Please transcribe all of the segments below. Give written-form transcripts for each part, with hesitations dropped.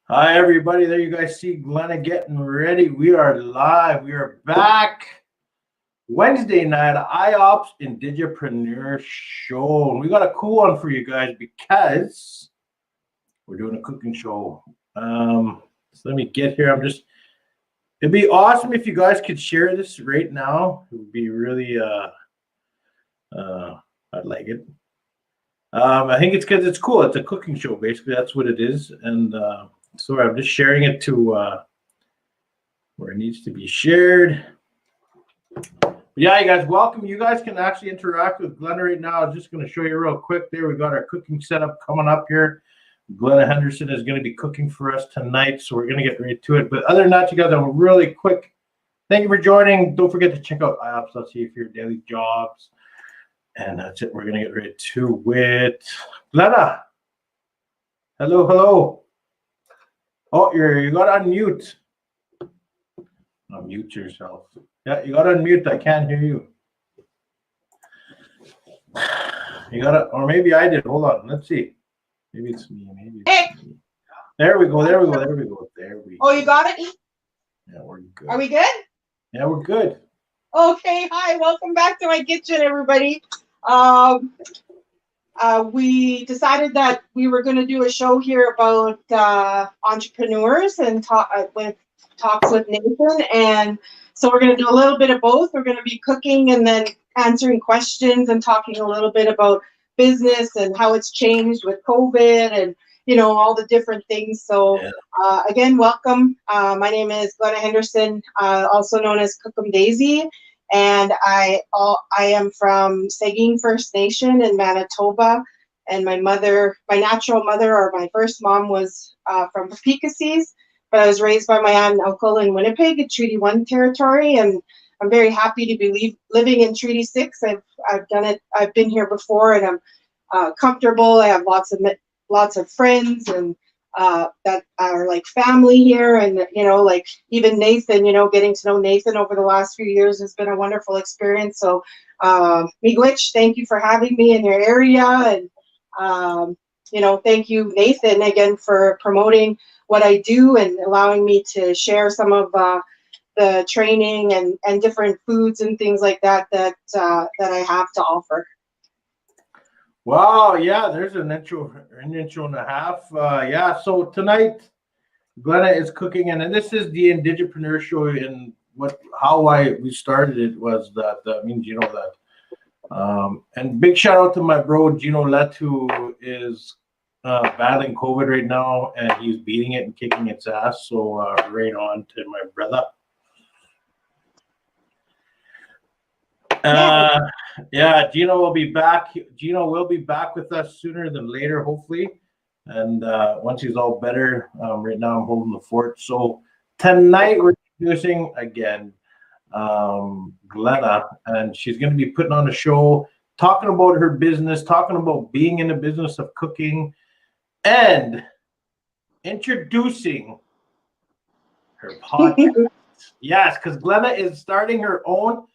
Hi, everybody. There you guys see Glenna getting ready. We are live. We are back Wednesday night, IOPPS Indigepreneur show. And we got a cool one for you guys because we're doing a cooking show. So let me get here. It'd be awesome if you guys could share this right now. It would be really, I'd like it. I think it's because it's cool. It's a cooking show, basically. That's what it is. And, so I'm just sharing it to where it needs to be shared. But yeah, you guys, welcome. You guys can actually interact with Glenna right now. I'm just going to show you real quick there. We got our cooking setup coming up here. Glenna Henderson is going to be cooking for us tonight, so we're going to get right to it. But other than that, you guys, I'm really quick. Thank you for joining. Don't forget to check out IOPPS.ca for your daily jobs. And that's it. We're going to get right to it. Glenna. Hello, hello. Oh, you got to unmute. Unmute yourself. Yeah, you got to unmute. I can't hear you. You got to, or maybe I did. Hold on. Let's see. Maybe it's me. Maybe it's me. There we go. There we go. There we go. There we go. Oh, you got it? Yeah, we're good. Are we good? Yeah, we're good. Okay. Hi. Welcome back to my kitchen, everybody. We decided that we were going to do a show here about entrepreneurs and talks with Nathan. And so we're going to do a little bit of both. We're going to be cooking and then answering questions and talking a little bit about business and how it's changed with COVID and, all the different things. So again, welcome. My name is Glenna Henderson, also known as Cookem Daisey. And I am from Seguin First Nation in Manitoba, and my natural mother, or my first mom, was from Peekasies, but I was raised by my aunt and uncle in Winnipeg in Treaty 1 territory, and I'm very happy to be living in Treaty 6. I've done it. I've been here before, and I'm comfortable. I have lots of friends and that are like family here, and like even Nathan, getting to know Nathan over the last few years has been a wonderful experience. So Miigwech, thank you for having me in your area, and thank you, Nathan, again for promoting what I do and allowing me to share some of the training and different foods and things like that I have to offer. Wow, yeah, there's an intro and a half. Yeah, so tonight Glenna is cooking, and this is the Indigepreneur show. And we started it was that means that. And big shout out to my bro Gino Let, who is battling COVID right now, and he's beating it and kicking its ass. So right on to my brother. Yeah, Gino will be back. Gino will be back with us sooner than later, hopefully. And once he's all better, right now I'm holding the fort. So tonight we're introducing again Glenna, and she's going to be putting on a show, talking about her business, talking about being in the business of cooking, and introducing her podcast. Yes, because Glenna is starting her own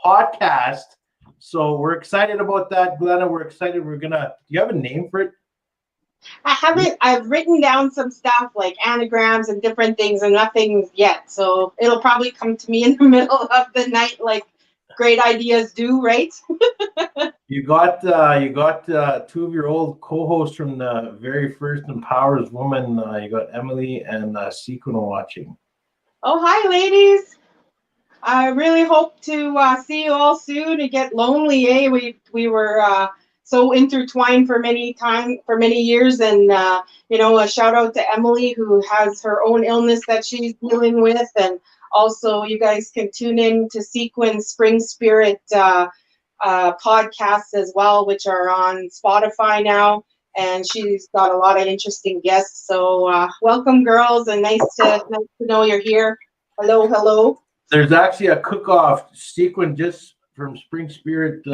podcast. So we're excited about that, Glenna. We're excited. Do you have a name for it? I haven't. I've written down some stuff like anagrams and different things, and nothing yet. So it'll probably come to me in the middle of the night, like great ideas do, right? You got two of your old co-hosts from the very first Empowers Woman. You got Emily and Sequino watching. Oh, hi, ladies. I really hope to see you all soon. It get lonely, eh? We were so intertwined for many years, and a shout out to Emily, who has her own illness that she's dealing with, and also you guys can tune in to Sequin Spring Spirit podcasts as well, which are on Spotify now, and she's got a lot of interesting guests. So welcome, girls, and nice to know you're here. Hello. There's actually a cook-off. Sequin just from Spring Spirit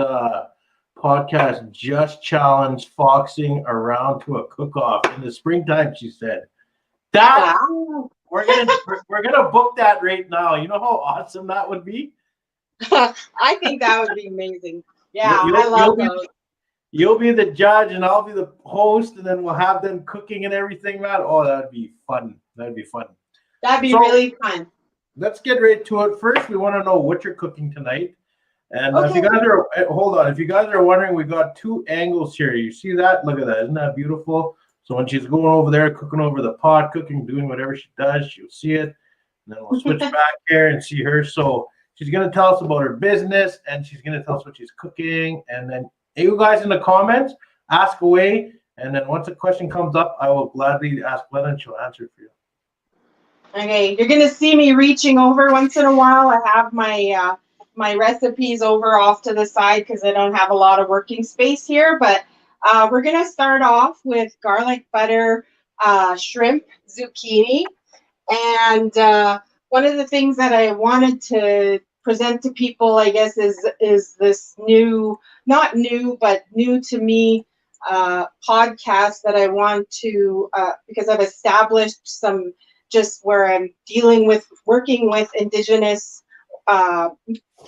podcast just challenged foxing around to a cook-off in the springtime. She said, Wow. we're gonna book that right now. You know how awesome that would be? I think that would be amazing. Yeah, I love those. You'll be the judge and I'll be the host, and then we'll have them cooking and everything, man. Oh, that'd be fun. That'd be fun. That'd be So, really fun. let's get right to it. First, we want to know what you're cooking tonight. And if Okay. you guys are, hold on, if you guys are wondering, we got two angles here. You see that? Look at that. Isn't that beautiful? So when she's going over there, cooking over the pot, cooking, doing whatever she does, you'll see it. And then we'll switch back here and see her. So she's going to tell us about her business, and she's going to tell us what she's cooking. And then you guys in the comments, ask away. And then once a question comes up, I will gladly ask Glenna, and she'll answer it for you. Okay, you're gonna see me reaching over once in a while. I have my my recipes over off to the side because I don't have a lot of working space here. But we're gonna start off with garlic butter, shrimp, zucchini, and one of the things that I wanted to present to people, I guess, is this new, not new, but new to me podcast that I want to because I've established some, just where I'm working with Indigenous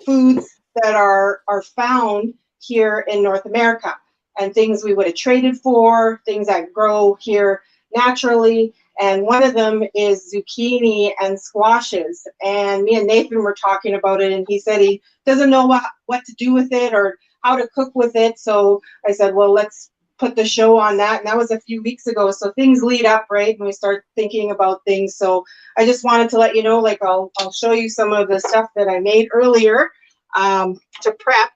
foods that are found here in North America, and things we would have traded for, things that grow here naturally. And one of them is zucchini and squashes. And me and Nathan were talking about it, and he said he doesn't know what to do with it or how to cook with it. So I said, well, let's put the show on that. And that was a few weeks ago. So things lead up, right? And we start thinking about things. So I just wanted to let you know, like, I'll show you some of the stuff that I made earlier to prep.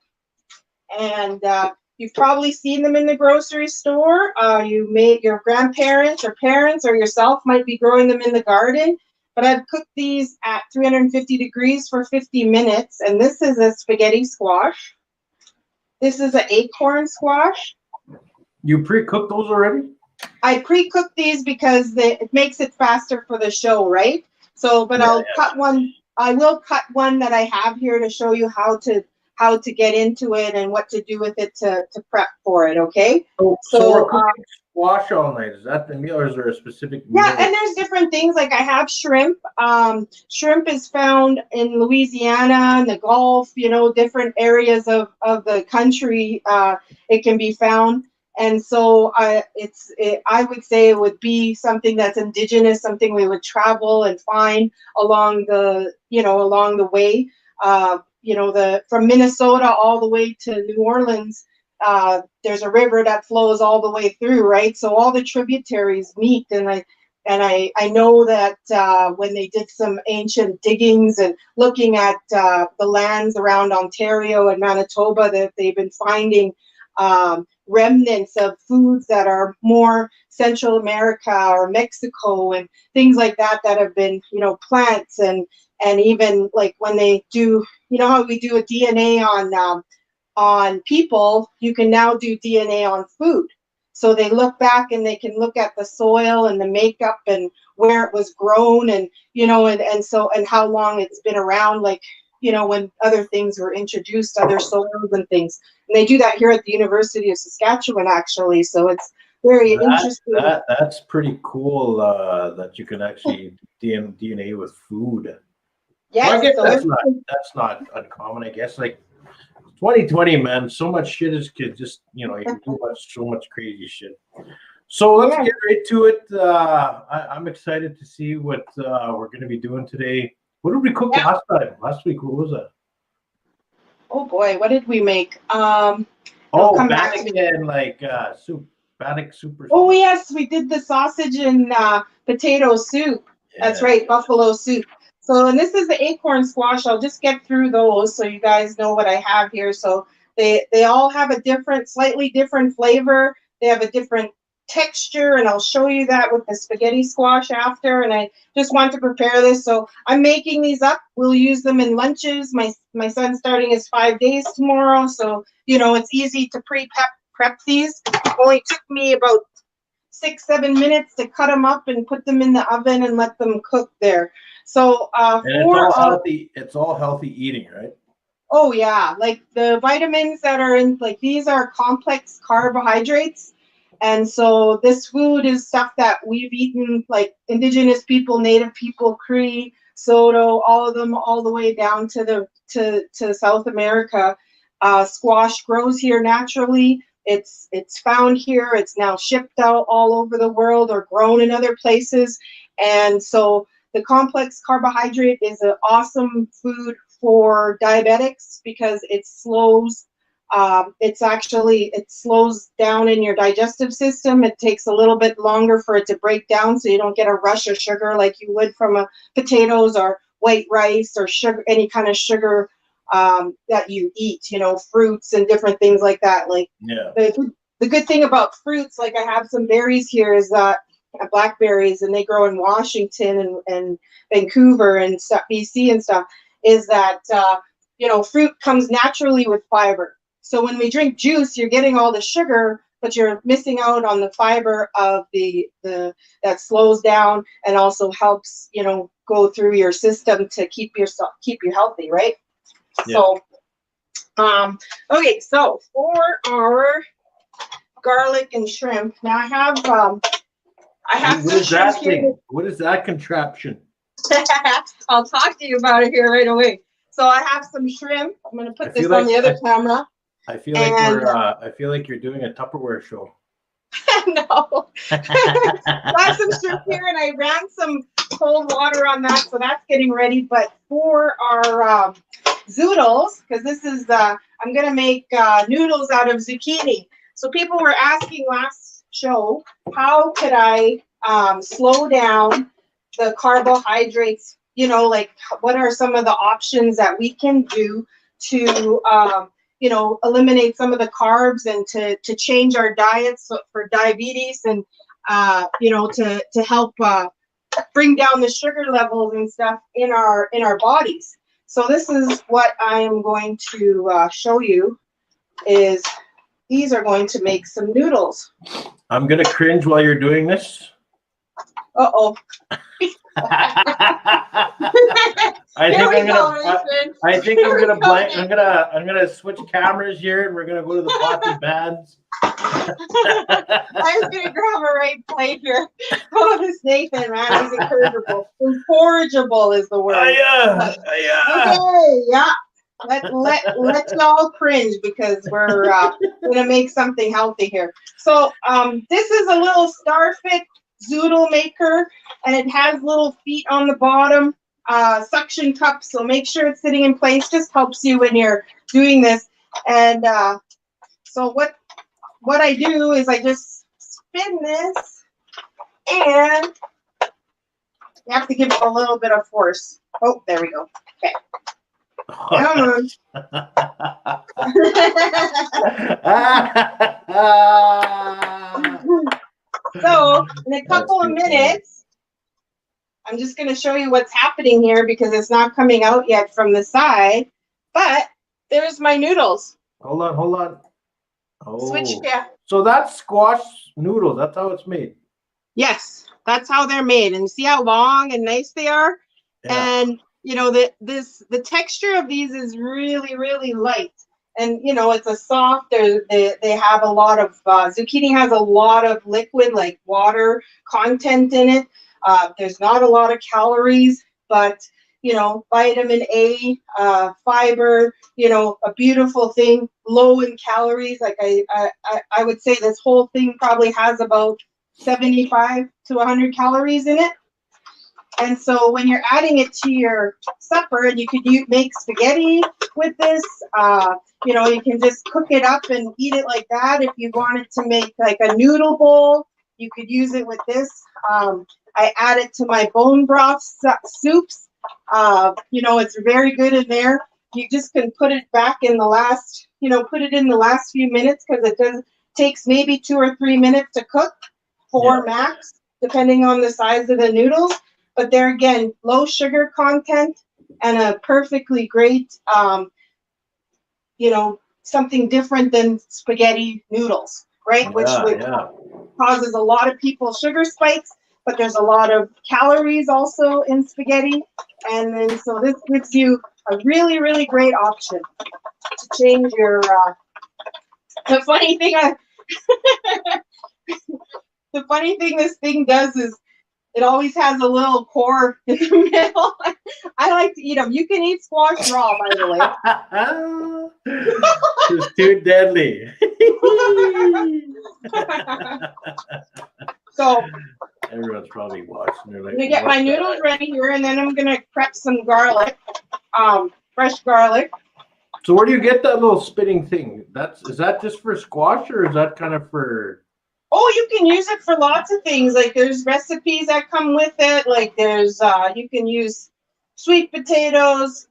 And you've probably seen them in the grocery store. Your grandparents or parents or yourself might be growing them in the garden. But I've cooked these at 350 degrees for 50 minutes. And this is a spaghetti squash. This is an acorn squash. You pre-cooked those already? I pre-cooked these because it makes it faster for the show, right? So, but I'll cut one. I will cut one that I have here to show you how to get into it and what to do with it to prep for it. Okay. So we're cooking squash all night. Is that the meal, or is there a specific meal? Yeah, and there's different things. Like I have shrimp. Shrimp is found in Louisiana and the Gulf. You know, different areas of the country. It can be found. And so I would say it would be something that's indigenous, something we would travel and find along the way. From Minnesota all the way to New Orleans, there's a river that flows all the way through, right? So all the tributaries meet, and I know that when they did some ancient diggings and looking at the lands around Ontario and Manitoba, that they've been finding remnants of foods that are more Central America or Mexico and things like that have been, plants and even like when they do, how we do a DNA on people, you can now do DNA on food. So they look back and they can look at the soil and the makeup and where it was grown and, and how long it's been around, like, when other things were introduced, other soils and things. And they do that here at the University of Saskatchewan, actually. So it's very interesting. That's pretty cool that you can actually DNA with food. Yes, well, I guess that's not uncommon. I guess, like 2020, man, so much shit is just, you can do so much crazy shit. So let's get right to it. I'm excited to see what we're going to be doing today. What did we cook last time? Last week, what was that? Oh boy, what did we make? Bannock and soup. Bannock soup. Oh yes, we did the sausage and potato soup. Yeah. That's right, buffalo soup. So, and this is the acorn squash. I'll just get through those so you guys know what I have here. So they all have a slightly different flavor. They have a different texture, and I'll show you that with the spaghetti squash after. And I just want to prepare this, so I'm making these up. We'll use them in lunches. My son's starting his 5 days tomorrow, so it's easy to prep these. It only took me about 6-7 minutes to cut them up and put them in the oven and let them cook there. So and it's all healthy. It's all healthy eating, right? Oh yeah, like the vitamins that are in, like, these are complex carbohydrates. And so this food is stuff that we've eaten, like Indigenous people, Native people, Cree, Soto, all of them, all the way down to South America. Squash grows here naturally. It's found here. It's now shipped out all over the world or grown in other places. And so the complex carbohydrate is an awesome food for diabetics because it slows it slows down in your digestive system. It takes a little bit longer for it to break down, so you don't get a rush of sugar like you would from potatoes or white rice or sugar, any kind of sugar that you eat, fruits and different things like that. Like the good thing about fruits, like I have some berries here, is that blackberries, and they grow in Washington and Vancouver and stuff, BC and stuff, is that fruit comes naturally with fiber. So when we drink juice, you're getting all the sugar, but you're missing out on the fiber of the that slows down and also helps go through your system to keep you healthy, right? Yeah. So okay, so for our garlic and shrimp, now I have what is that thing? Here. What is that contraption? I'll talk to you about it here right away. So I have some shrimp. I'm going to put this on the other camera. I feel like you're doing a Tupperware show. No. I have some shrimp here, and I ran some cold water on that, so that's getting ready. But for our zoodles, because this is I'm going to make noodles out of zucchini. So people were asking last show, how could I slow down the carbohydrates? Like what are some of the options that we can do to eliminate some of the carbs and to change our diets for diabetes and to help bring down the sugar levels and stuff in our bodies. So this is what I am going to show you. Is these are going to make some noodles. I'm gonna cringe while you're doing this. Uh-oh. I'm gonna switch cameras here, and we're gonna go to the pots and pans. I was gonna grab a right plate here. Oh, this Nathan, man, he's incorrigible. Incorrigible is the word. Okay, yeah. Let's all cringe because we're gonna make something healthy here. So this is a little Starfit zoodle maker, and it has little feet on the bottom, suction cups, so make sure it's sitting in place. Just helps you when you're doing this. And so what I do is I just spin this, and you have to give it a little bit of force. Oh, there we go. Okay. Come on. So in a couple of minutes, I'm just going to show you what's happening here because it's not coming out yet from the side. But there's my noodles. Hold on. Oh. Switch, yeah. So that's squash noodles. That's how it's made. Yes, that's how they're made. And see how long and nice they are? Yeah. And the texture of these is really, really light. And, it's a soft, they have a lot of, zucchini has a lot of liquid, like water content in it. There's not a lot of calories, but, vitamin A, fiber, a beautiful thing, low in calories. Like I would say this whole thing probably has about 75 to 100 calories in it. And so when you're adding it to your supper, and you could make spaghetti with this, you can just cook it up and eat it like that. If you wanted to make like a noodle bowl, you could use it with this. I add it to my bone broth soups. It's very good in there. You just can put it back in the last, few minutes because it takes maybe 2 or 3 minutes to cook, 4 max, depending on the size of the noodles. But they're, again, low sugar content and a perfectly great, something different than spaghetti noodles, right? Which causes a lot of people sugar spikes, but there's a lot of calories also in spaghetti. And then so this gives you a really, really great option to change your, the funny thing this thing does is it always has a little core in the middle. I like to eat them. You can eat squash raw, by the way. It's too deadly. So Everyone's probably watching. They're like, I'm gonna get my noodles ready here, and then I'm gonna prep some garlic, fresh garlic. So where do you get that little spinning thing? Is that just for squash, or is that kind of for? Oh, you can use it for lots of things. Like there's recipes that come with it. Like there's you can use sweet potatoes.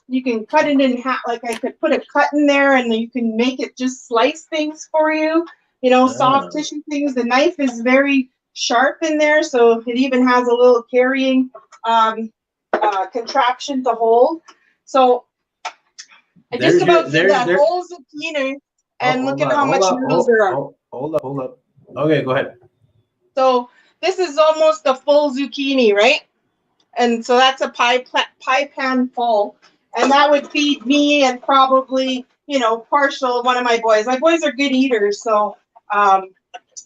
You can cut it in half. Like I could put a cut in there, and then you can make it just slice things for you. You know, soft tissue things. The knife is very sharp in there, so it even has a little carrying contraption to hold. So I just about did that whole zucchini, and look at how much noodles there are. Hold up. Okay, go ahead. So this is almost a full zucchini, right? And so that's a pie pan full, and that would feed me and probably, you know, partial one of my boys. My boys are good eaters, so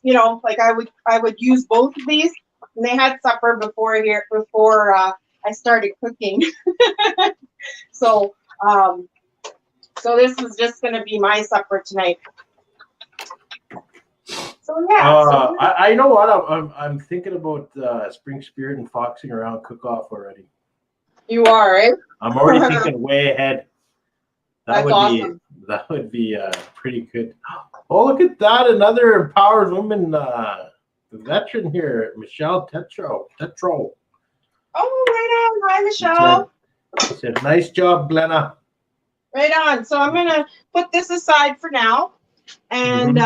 you know, like I would use both of these, and they had supper before I started cooking. So so this is just gonna be my supper tonight. So yeah. I know what I'm thinking about spring spirit and foxing around cook off already. You are, right? I'm already thinking way ahead. That's awesome. That would be pretty good. Oh, look at that! Another empowered woman, veteran here, Michelle Tetro. Oh, right on. Hi, Michelle. She said, "Nice job, Glenna." Right on. So I'm gonna put this aside for now, and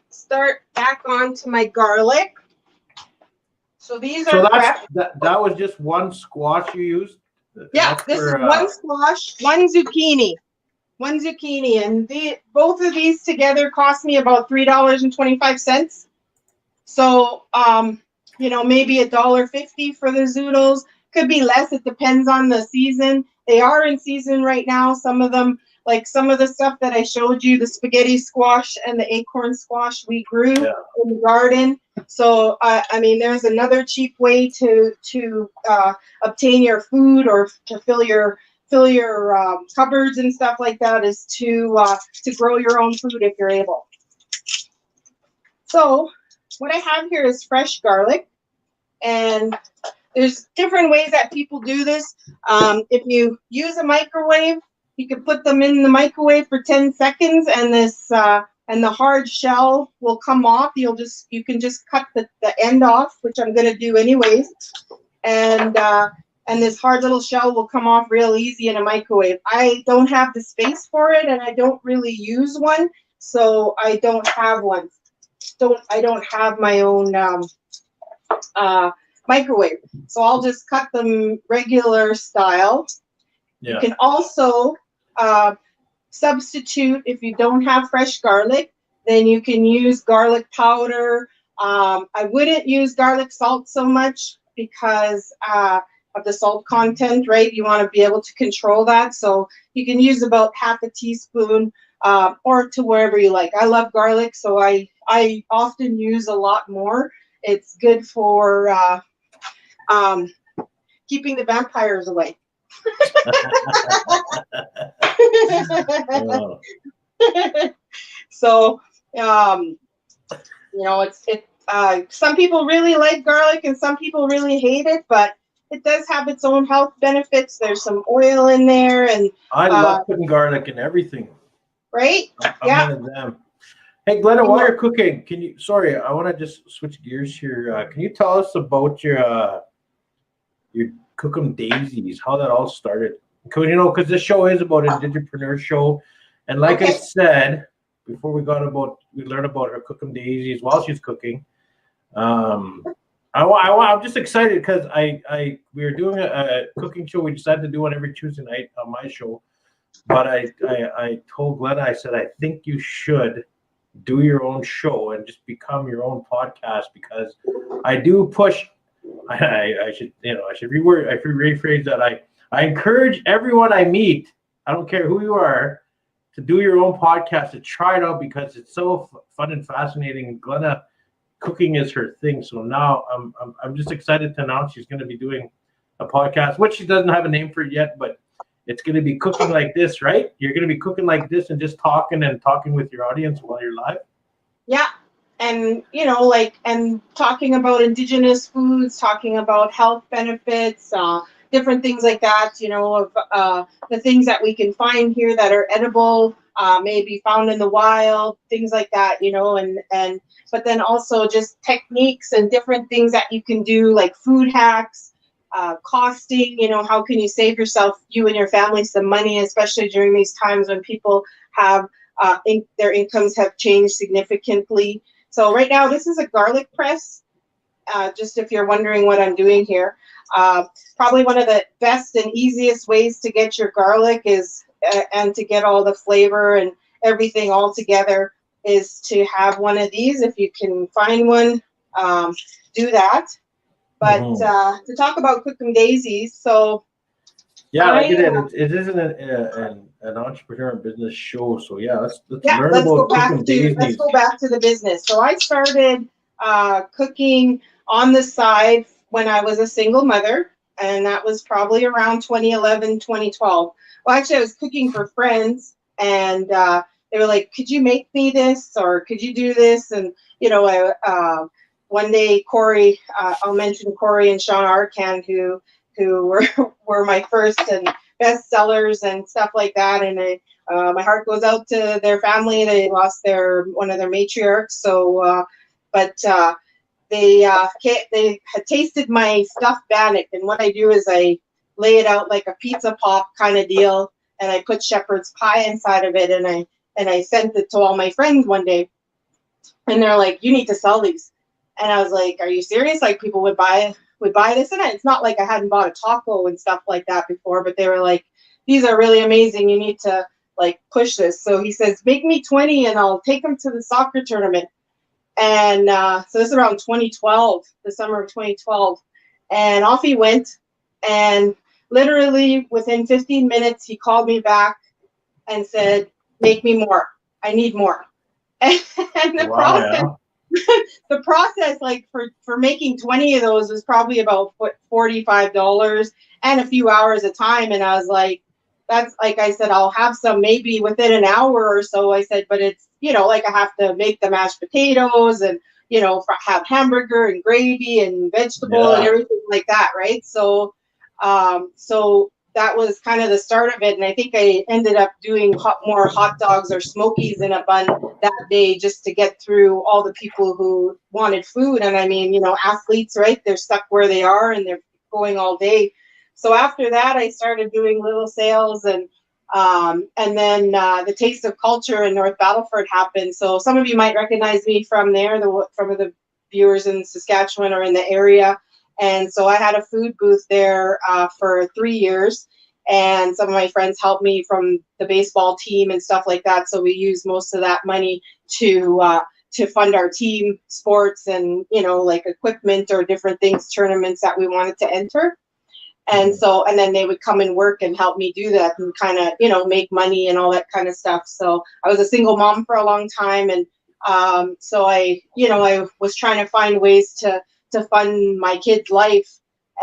start back onto my garlic. So these are that was just one squash you used? Yeah, this is one squash, one zucchini, and both of these together cost me about $3.25. So you know, maybe $1.50 for the zoodles. Could be less. It depends on the season. They are in season right now. Some of them, like some of the stuff that I showed you, the spaghetti squash and the acorn squash, we grew in the garden. So I mean, there's another cheap way to obtain your food or to fill your cupboards and stuff like that is to grow your own food if you're able. So what I have here is fresh garlic, and there's different ways that people do this. If you use a microwave, you can put them in the microwave for 10 seconds, and this and the hard shell will come off. You can just cut the end off, which I'm gonna do anyways, and this hard little shell will come off real easy in a microwave. I don't have the space for it, and I don't really use one, so I don't have one. I don't have my own microwave, so I'll just cut them regular style. You can also substitute, if you don't have fresh garlic, then you can use garlic powder. I wouldn't use garlic salt so much because of the salt content, right? You want to be able to control that, so you can use about half a teaspoon or to wherever you like. I love garlic, so I often use a lot more. It's good for keeping the vampires away. So you know, some people really like garlic and some people really hate it, but it does have its own health benefits. There's some oil in there, and I love putting garlic in everything. Right? I'm one of them. Hey, Glenna, while you're cooking, sorry, I want to just switch gears here. Can you tell us about your Cookem Daisies, how that all started? Because this show is about an Indigepreneur show. And like I said, before we learned about her Cookem Daisies while she's cooking. I'm just excited because we were doing a cooking show. We decided to do one every Tuesday night on my show. But I told Glenna, I said, I think you should do your own show and just become your own podcast, because I do push. I should rephrase that. I encourage everyone I meet, I don't care who you are, to do your own podcast, to try it out, because it's so fun and fascinating. Glenna, cooking is her thing. So now I'm just excited to announce she's going to be doing a podcast, which she doesn't have a name for it yet, but it's going to be Cooking Like This, right? You're going to be cooking like this and just talking with your audience while you're live. Yeah. And, like, and talking about indigenous foods, talking about health benefits, different things like that, of the things that we can find here that are edible, maybe found in the wild, things like that, but then also just techniques and different things that you can do, like food hacks, costing, how can you save yourself, you and your family, some money, especially during these times when people have their incomes have changed significantly. So right now, this is a garlic press. Just if you're wondering what I'm doing here, probably one of the best and easiest ways to get your garlic is, and to get all the flavor and everything all together, is to have one of these. If you can find one, do that. But to talk about Cookem Daisy, so Yeah, like I it isn't an entrepreneur business show. So yeah, let's yeah, learn about let's Daisies. go back to the business. So I started cooking on the side when I was a single mother, and that was probably around 2011, 2012. Well, actually, I was cooking for friends, and they were like, "Could you make me this, or could you do this?" And one day, Corey, I'll mention Corey and Sean Arcan, who were my first and best sellers and stuff like that, and my heart goes out to their family. They lost one of their matriarchs. So, but they had tasted my stuffed bannock, and what I do is I lay it out like a pizza pop kind of deal, and I put shepherd's pie inside of it, and I sent it to all my friends one day, and they're like, "You need to sell these," and I was like, "Are you serious? Like people would buy this?" And it's not like I hadn't bought a taco and stuff like that before, but they were like, "These are really amazing. You need to like push this." So he says, "Make me 20 and I'll take them to the soccer tournament." And so this is around 2012, the summer of 2012, and off he went. And literally within 15 minutes, he called me back and said, "Make me more. I need more." And the Wow, process, like for making 20 of those, was probably about $45 and a few hours of time. And I was like, that's, like I said, I'll have some maybe within an hour or so. I said, but it's, like I have to make the mashed potatoes and, have hamburger and gravy and vegetable and yeah. everything like that, right? So that was kind of the start of it. And I think I ended up doing more hot dogs or smokies in a bun that day, just to get through all the people who wanted food. And I mean, athletes, right? They're stuck where they are and they're going all day. So after that, I started doing little sales, and then the Taste of Culture in North Battleford happened. So some of you might recognize me from there. Some of the viewers in Saskatchewan or in the area. And so I had a food booth there for 3 years, and some of my friends helped me from the baseball team and stuff like that. So we used most of that money to fund our team sports and, like equipment or different things, tournaments that we wanted to enter. And so, and then they would come and work and help me do that and kind of, make money and all that kind of stuff. So I was a single mom for a long time. And so I was trying to find ways to fund my kid's life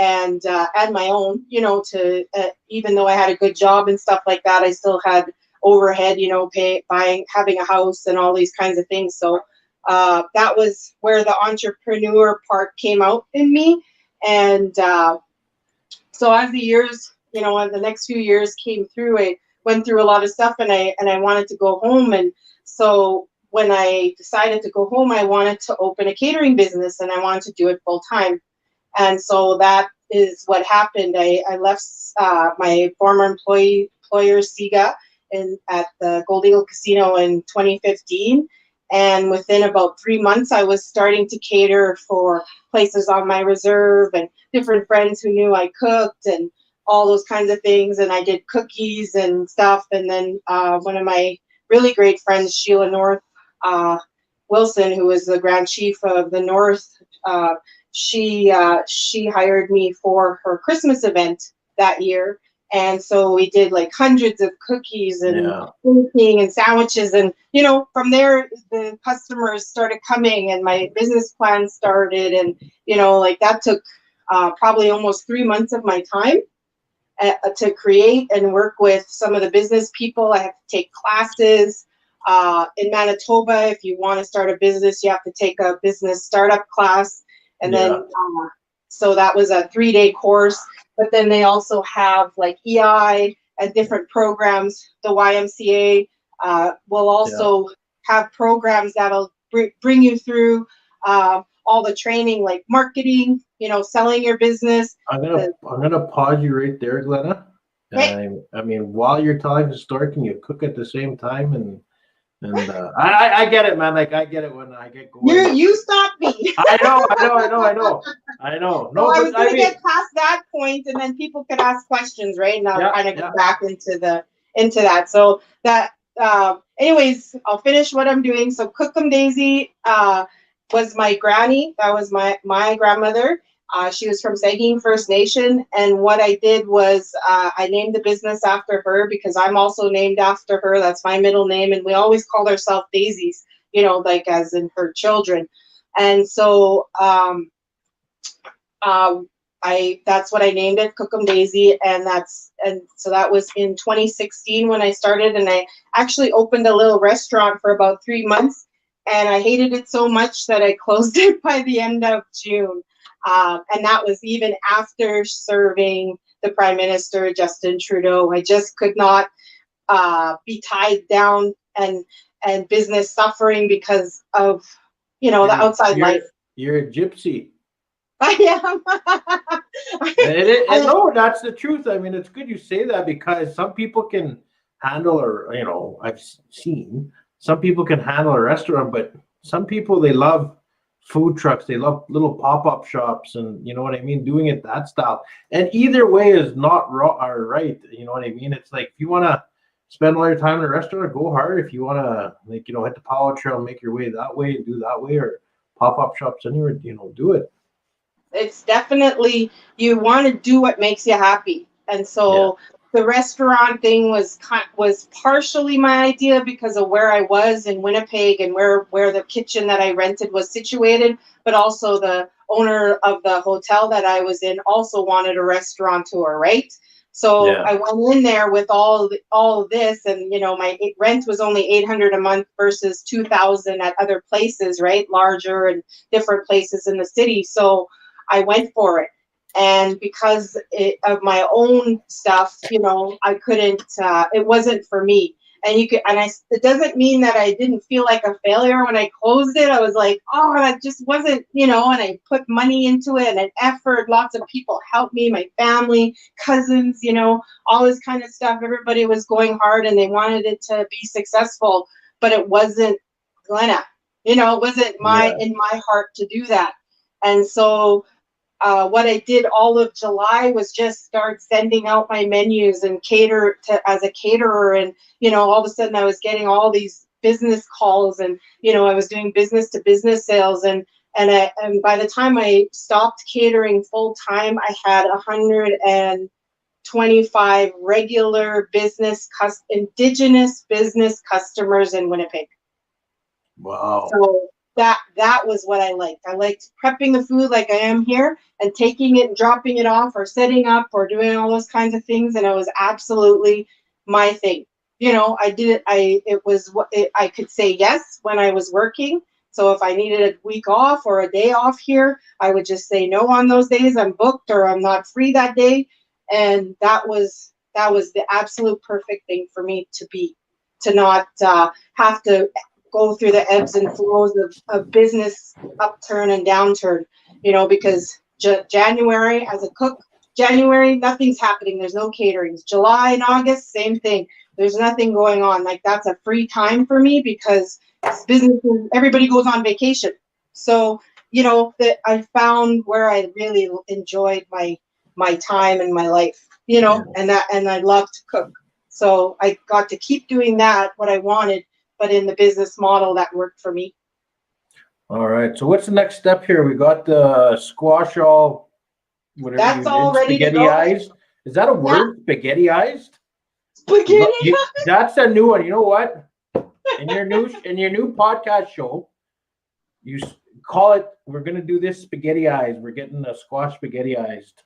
and my own, to even though I had a good job and stuff like that, I still had overhead, having a house and all these kinds of things. So that was where the entrepreneur part came out in me. And so as the years, the next few years came through, I went through a lot of stuff, and I wanted to go home. And so when I decided to go home, I wanted to open a catering business, and I wanted to do it full time. And so that is what happened. I left my former employer, SIGA, at the Gold Eagle Casino in 2015. And within about 3 months, I was starting to cater for places on my reserve and different friends who knew I cooked and all those kinds of things. And I did cookies and stuff. And then one of my really great friends, Sheila North Wilson, who was the Grand Chief of the North, she hired me for her Christmas event that year. And so we did like hundreds of cookies and baking and sandwiches. And, from there, the customers started coming and my business plan started. And, like that took probably almost 3 months of my time to create and work with some of the business people. I had to take classes. In Manitoba, if you want to start a business, you have to take a business startup class. And then, so that was a 3-day course. But then they also have like EI and different programs. The YMCA will also have programs that'll bring you through all the training, like marketing, selling your business. I'm gonna pause you right there, Glenna. I mean, while you're telling the story, can you cook at the same time? And I get it, man. Like I get it when I get going. You stop me. I know. No, I was but gonna get past that point, and then people could ask questions, right? And I'll kind of go back into that. So that, anyways, I'll finish what I'm doing. So Cookem Daisey was my granny. That was my grandmother. She was from Saugeen First Nation, and what I did was I named the business after her because I'm also named after her. That's my middle name, and we always called ourselves Daisies, like as in her children. And so that's what I named it, Cookem Daisey, and so that was in 2016 when I started, and I actually opened a little restaurant for about 3 months, and I hated it so much that I closed it by the end of June. And that was even after serving the Prime Minister, Justin Trudeau. I just could not be tied down and business suffering because of, the outside life. You're a gypsy. I am. No, that's the truth. I mean, it's good you say that because some people can handle, or, I've seen some people can handle a restaurant, but some people, they love food trucks, they love little pop-up shops, and you know what I mean, doing it that style. And either way is not right, you know what I mean. It's like if you want to spend all your time in a restaurant, go hard. If you want to, hit the power trail, make your way that way and do that way, or pop-up shops anywhere, do it. It's definitely, you want to do what makes you happy. And so the restaurant thing was partially my idea because of where I was in Winnipeg and where the kitchen that I rented was situated, but also the owner of the hotel that I was in also wanted a restaurateur, right? So I went in there with all of this, and my rent was only $800 a month versus $2,000 at other places, right? Larger and different places in the city. So I went for it. And because of my own stuff, I couldn't, it wasn't for me. And it doesn't mean that I didn't feel like a failure when I closed it. I was like, oh, that just wasn't, and I put money into it and an effort. Lots of people helped me, my family, cousins, all this kind of stuff. Everybody was going hard and they wanted it to be successful, but it wasn't Glenna, it wasn't in my heart to do that. And so what I did all of July was just start sending out my menus and cater as a caterer. And, all of a sudden I was getting all these business calls and, I was doing business to business sales. And by the time I stopped catering full time, I had 125 regular Indigenous business customers in Winnipeg. Wow. So that was what I liked. I liked prepping the food like I am here and taking it and dropping it off or setting up or doing all those kinds of things. And it was absolutely my thing. I did it. I could say yes when I was working. So if I needed a week off or a day off here, I would just say no on those days. I'm booked or I'm not free that day. And that was the absolute perfect thing for me to not have to go through the ebbs and flows of business upturn and downturn, because January as a cook, nothing's happening. There's no caterings. July and August, same thing. There's nothing going on. Like that's a free time for me because everybody goes on vacation. So, that I found where I really enjoyed my time and my life, and I love to cook. So I got to keep doing that, what I wanted, but in the business model that worked for me. All right. So what's the next step here? We got the squash all, whatever. That's all ready to go. Spaghetti-ized. Is that a word? Yeah. Spaghetti-ized? Spaghetti. That's a new one. You know what? In your new podcast show, you call it. We're gonna do this spaghetti-ized. We're getting the squash spaghetti-ized.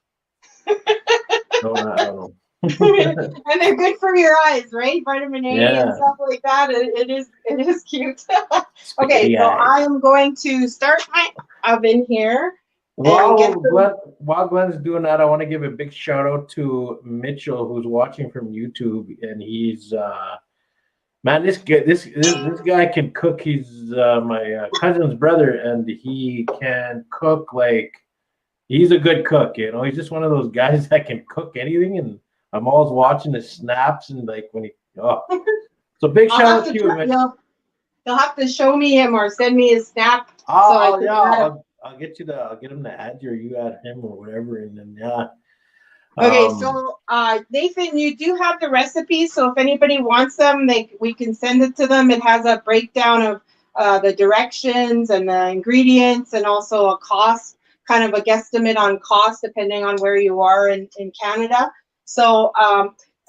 No, I don't know. And they're good for your eyes, right? Vitamin A Yeah. and stuff like that. It is cute. Okay, Spaghetti so eyes. I am going to start my oven here. While Glenn's doing that, I want to give a big shout out to Mitchell, who's watching from YouTube, and he's man, this guy can cook. He's my cousin's brother, and he can cook like he's a good cook. You know, he's just one of those guys that can cook anything, and I'm always watching his snaps and like when he. Oh, so big shout out to you, Mitchell. You'll have to show me him or send me his snap. Oh, yeah, I'll get him to add you, or you add him, or whatever, and then yeah. Okay, so Nathan, you do have the recipe, so if anybody wants them, we can send it to them. It has a breakdown of the directions and the ingredients, and also a cost, kind of a guesstimate on cost depending on where you are in Canada. So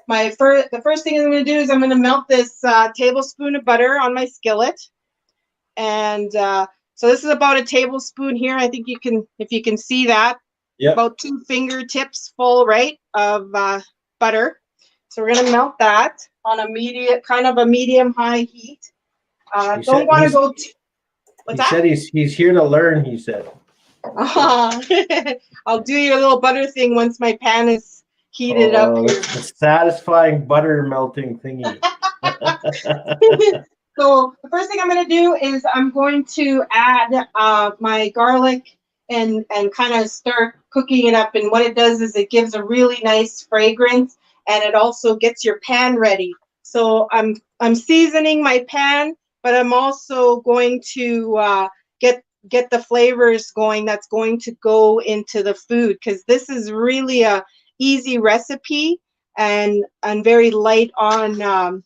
the first thing I'm going to do is I'm going to melt this tablespoon of butter on my skillet, and so this is about a tablespoon here. I think if you can see that. Yep. About 2 fingertips full, right, of butter. So we're gonna melt that on a medium-high heat. Don't want to go. He said he's here to learn. He said. I'll do your little butter thing once my pan is heated up here. The satisfying butter melting thingy. So the first thing I'm going to do is I'm going to add my garlic and kind of start cooking it up. And what it does is it gives a really nice fragrance, and it also gets your pan ready. So I'm seasoning my pan, but I'm also going to get the flavors going that's going to go into the food, because this is really a easy recipe and very light on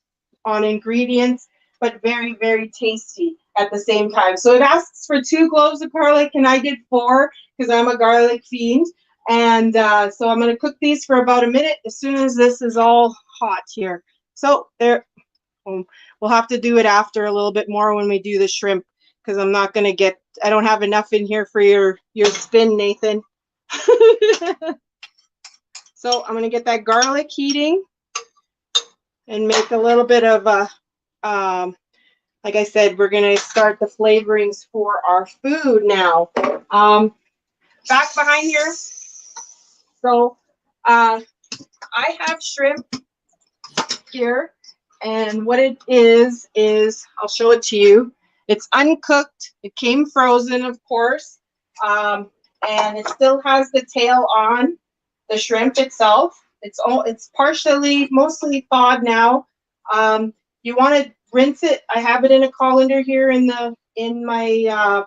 ingredients, but very, very tasty at the same time. So it asks for 2 cloves of garlic, and I did 4 because I'm a garlic fiend. And so I'm going to cook these for about a minute as soon as this is all hot here. So there, we'll have to do it after a little bit more when we do the shrimp, because I'm not going to I don't have enough in here for your spin, Nathan. So I'm going to get that garlic heating and make a little bit of like I said, we're going to start the flavorings for our food now. Back behind here. So I have shrimp here, and what it is I'll show it to you. It's uncooked. It came frozen, of course, and it still has the tail on the shrimp itself. It's mostly thawed now. You want to rinse it. I have it in a colander here in my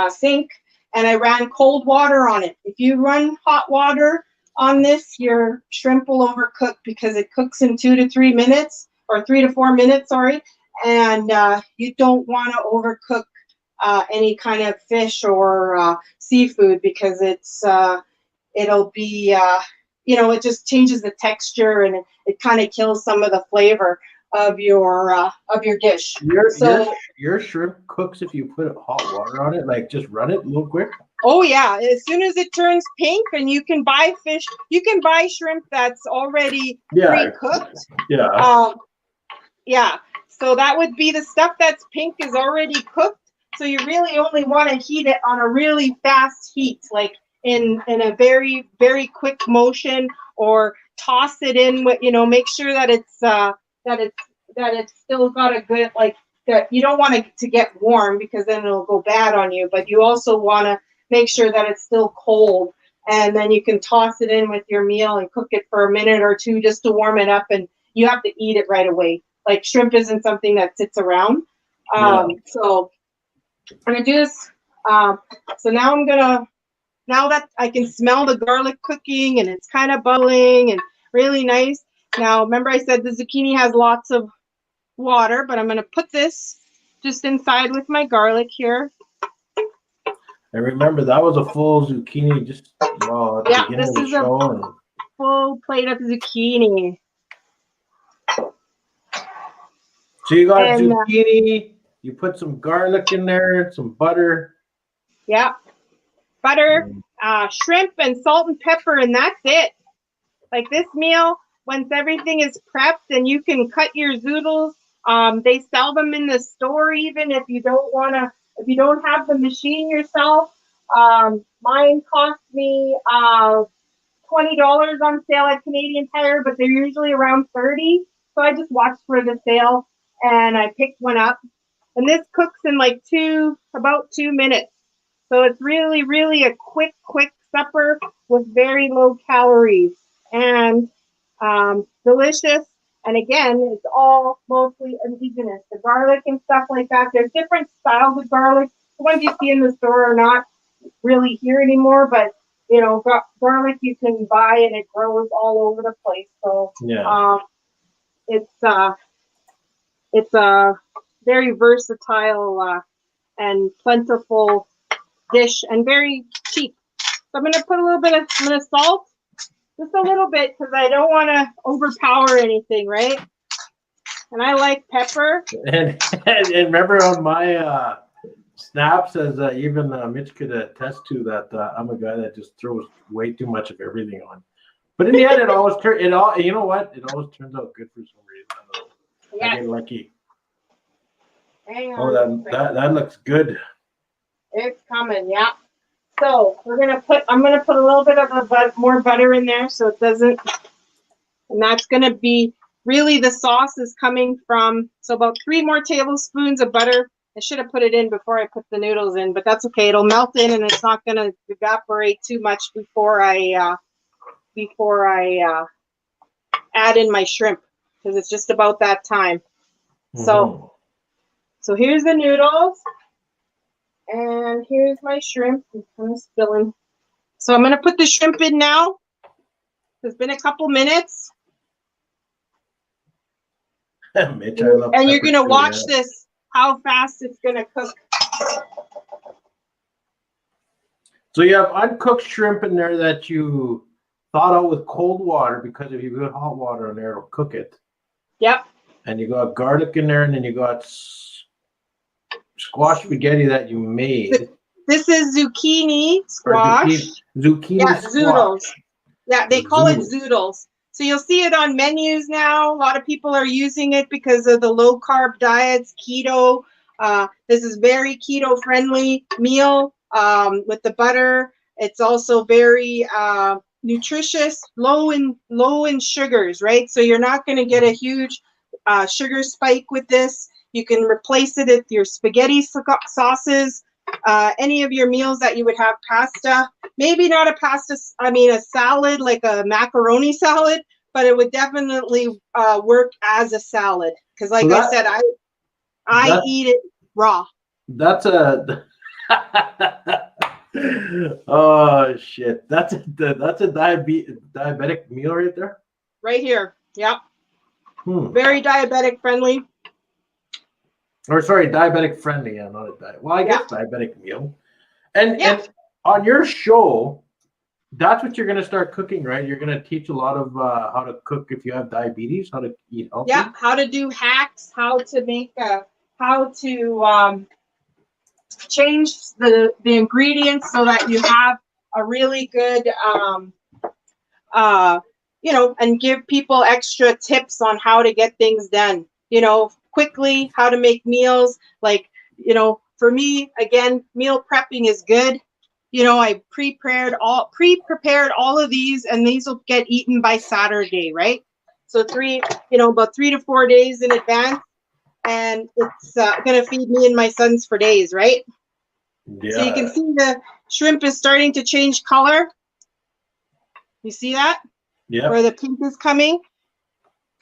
sink, and I ran cold water on it. If you run hot water on this, your shrimp will overcook, because it cooks in 2 to 3 minutes, or 3 to 4 minutes, sorry. And you don't want to overcook any kind of fish or seafood, because it'll be it just changes the texture, and it kind of kills some of the flavor of your dish. Your shrimp cooks if you put hot water on it, like just run it real quick? Oh yeah, as soon as it turns pink, and you can buy shrimp that's already pre-cooked. Yeah. So that would be the stuff that's pink is already cooked. So you really only want to heat it on a really fast heat, like in a very, very quick motion, or toss it in with, make sure that it's still got a good, like, that you don't want it to get warm, because then it'll go bad on you, but you also want to make sure that it's still cold, and then you can toss it in with your meal and cook it for a minute or 2 just to warm it up, and you have to eat it right away. Like, shrimp isn't something that sits around. So I'm gonna do this. So now that I can smell the garlic cooking, and it's kind of bubbling and really nice. Now, remember I said the zucchini has lots of water, but I'm going to put this just inside with my garlic here. And remember, that was a full zucchini just at the beginning of the show. A full plate of zucchini. So you got zucchini, you put some garlic in there, some butter. Yeah. Butter, shrimp, and salt and pepper, and that's it. Like this meal, once everything is prepped and you can cut your zoodles, they sell them in the store even if you don't have the machine yourself. Mine cost me $20 on sale at Canadian Tire, but they're usually around 30. So I just watched for the sale and I picked one up. And this cooks in like about 2 minutes. So it's really, really a quick supper with very low calories and delicious. And again, it's all mostly indigenous. The garlic and stuff like that. There's different styles of garlic. The ones you see in the store are not really here anymore, but you know, garlic you can buy and it grows all over the place. So Yeah. It's a very versatile and plentiful dish and very cheap. So I'm gonna put a little bit of salt, just a little bit, because I don't want to overpower anything, right? And I like pepper. And remember on my snaps, as even Mitch could attest to, that I'm a guy that just throws way too much of everything on. But in the end, it always you know what? It always turns out good for some reason. I don't know. Yes. I get lucky. Hang on. Oh, that looks good. It's coming, yeah. So I'm gonna put a little bit of more butter in there so it doesn't, and that's gonna be really the sauce is coming from, so about 3 more tablespoons of butter. I should have put it in before I put the noodles in, but that's okay. It'll melt in and it's not gonna evaporate too much before I add in my shrimp, because it's just about that time. So here's the noodles. And here's my shrimp. I'm kind of spilling. So I'm going to put the shrimp in now. It's been a couple minutes. Mitch, I love and you're going to too, watch yeah. this, how fast it's going to cook. So you have uncooked shrimp in there that you thawed out with cold water, because if you put hot water in there, it'll cook it. Yep. And you got garlic in there, and then you got squash spaghetti that you made. This is zucchini squash. Zucchini yeah, squash. zoodles. Yeah, they call it zoodles. So you'll see it on menus now. A lot of people are using it because of the low carb diets, keto. This is very keto friendly meal with the butter. It's also very nutritious, low in sugars, right? So you're not going to get a huge sugar spike with this. You can replace it with your spaghetti sauces, any of your meals that you would have pasta. Maybe not a pasta, a salad, like a macaroni salad, but it would definitely work as a salad. Because like I said, I eat it raw. That's a... oh, shit. That's a diabetic meal right there? Right here. Yep. Very diabetic friendly. Or sorry, diabetic friendly, yeah, not a diet. Well, I guess diabetic meal. And on your show, that's what you're going to start cooking, right? You're going to teach a lot of how to cook if you have diabetes, how to eat healthy. Yeah, how to do hacks, how to make, how to change the ingredients so that you have a really good, and give people extra tips on how to get things done. Quickly, how to make meals. Like, for me, again, meal prepping is good. I pre-prepared all of these, and these will get eaten by Saturday, right? So about 3 to 4 days in advance, and it's gonna feed me and my sons for days, right? Yeah. So you can see the shrimp is starting to change color. You see that? Yeah. Where the pink is coming.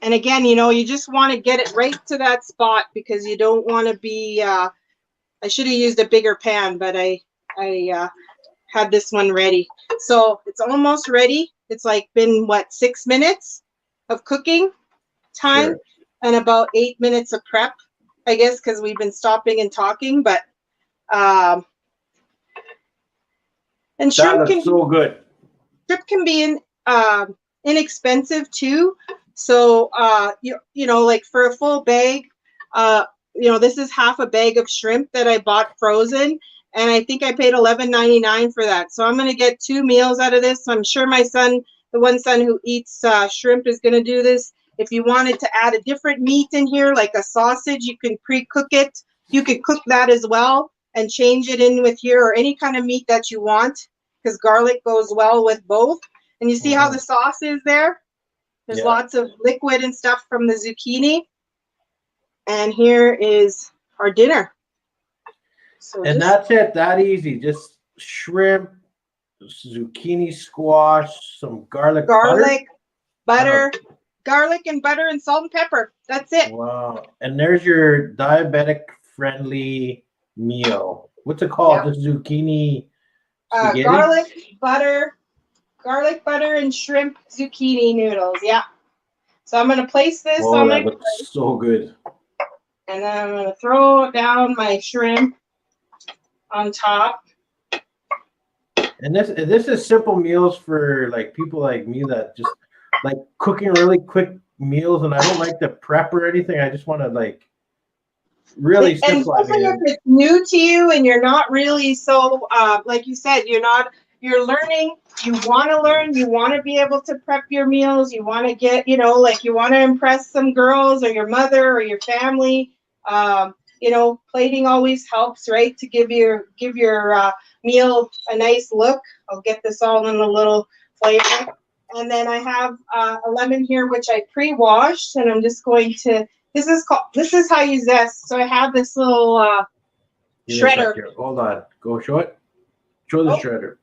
And again, you just want to get it right to that spot, because you don't want to be, I should have used a bigger pan, but I had this one ready. So it's almost ready. It's like been, 6 minutes of cooking time. Sure. And about 8 minutes of prep, I guess, because we've been stopping and talking, but, and shrimp can so good. Shrimp can be inexpensive too. So, like for a full bag, this is half a bag of shrimp that I bought frozen, and I think I paid $11.99 for that. So I'm going to get 2 meals out of this. So I'm sure my son the one son who eats shrimp is going to do this. If you wanted to add a different meat in here, like a sausage, you can pre-cook it. You could cook that as well and change it in with here, or any kind of meat that you want, because garlic goes well with both. And you see how the sauce is there? There's lots of liquid and stuff from the zucchini. And here is our dinner. So and that's it, that easy. Just shrimp, zucchini squash, some garlic butter, garlic and butter and salt and pepper. That's it. Wow. And there's your diabetic friendly meal. What's it called? The zucchini spaghetti? Garlic butter and shrimp zucchini noodles. Yeah. So I'm going to place this on my plate. So good. And then I'm going to throw down my shrimp on top. And this is simple meals for like people like me that just like cooking really quick meals, and I don't like to prep or anything. I just want to like really simple. And especially if it's new to you and you're not really so like you said, you're learning, you want to learn, you want to be able to prep your meals, you want to get, like you want to impress some girls or your mother or your family. Plating always helps, right? To give your meal a nice look. I'll get this all in a little flavor. And then I have a lemon here, which I pre-washed, and I'm just going to, this is how you zest. So I have this little shredder. Hold on, go show it. Show the shredder.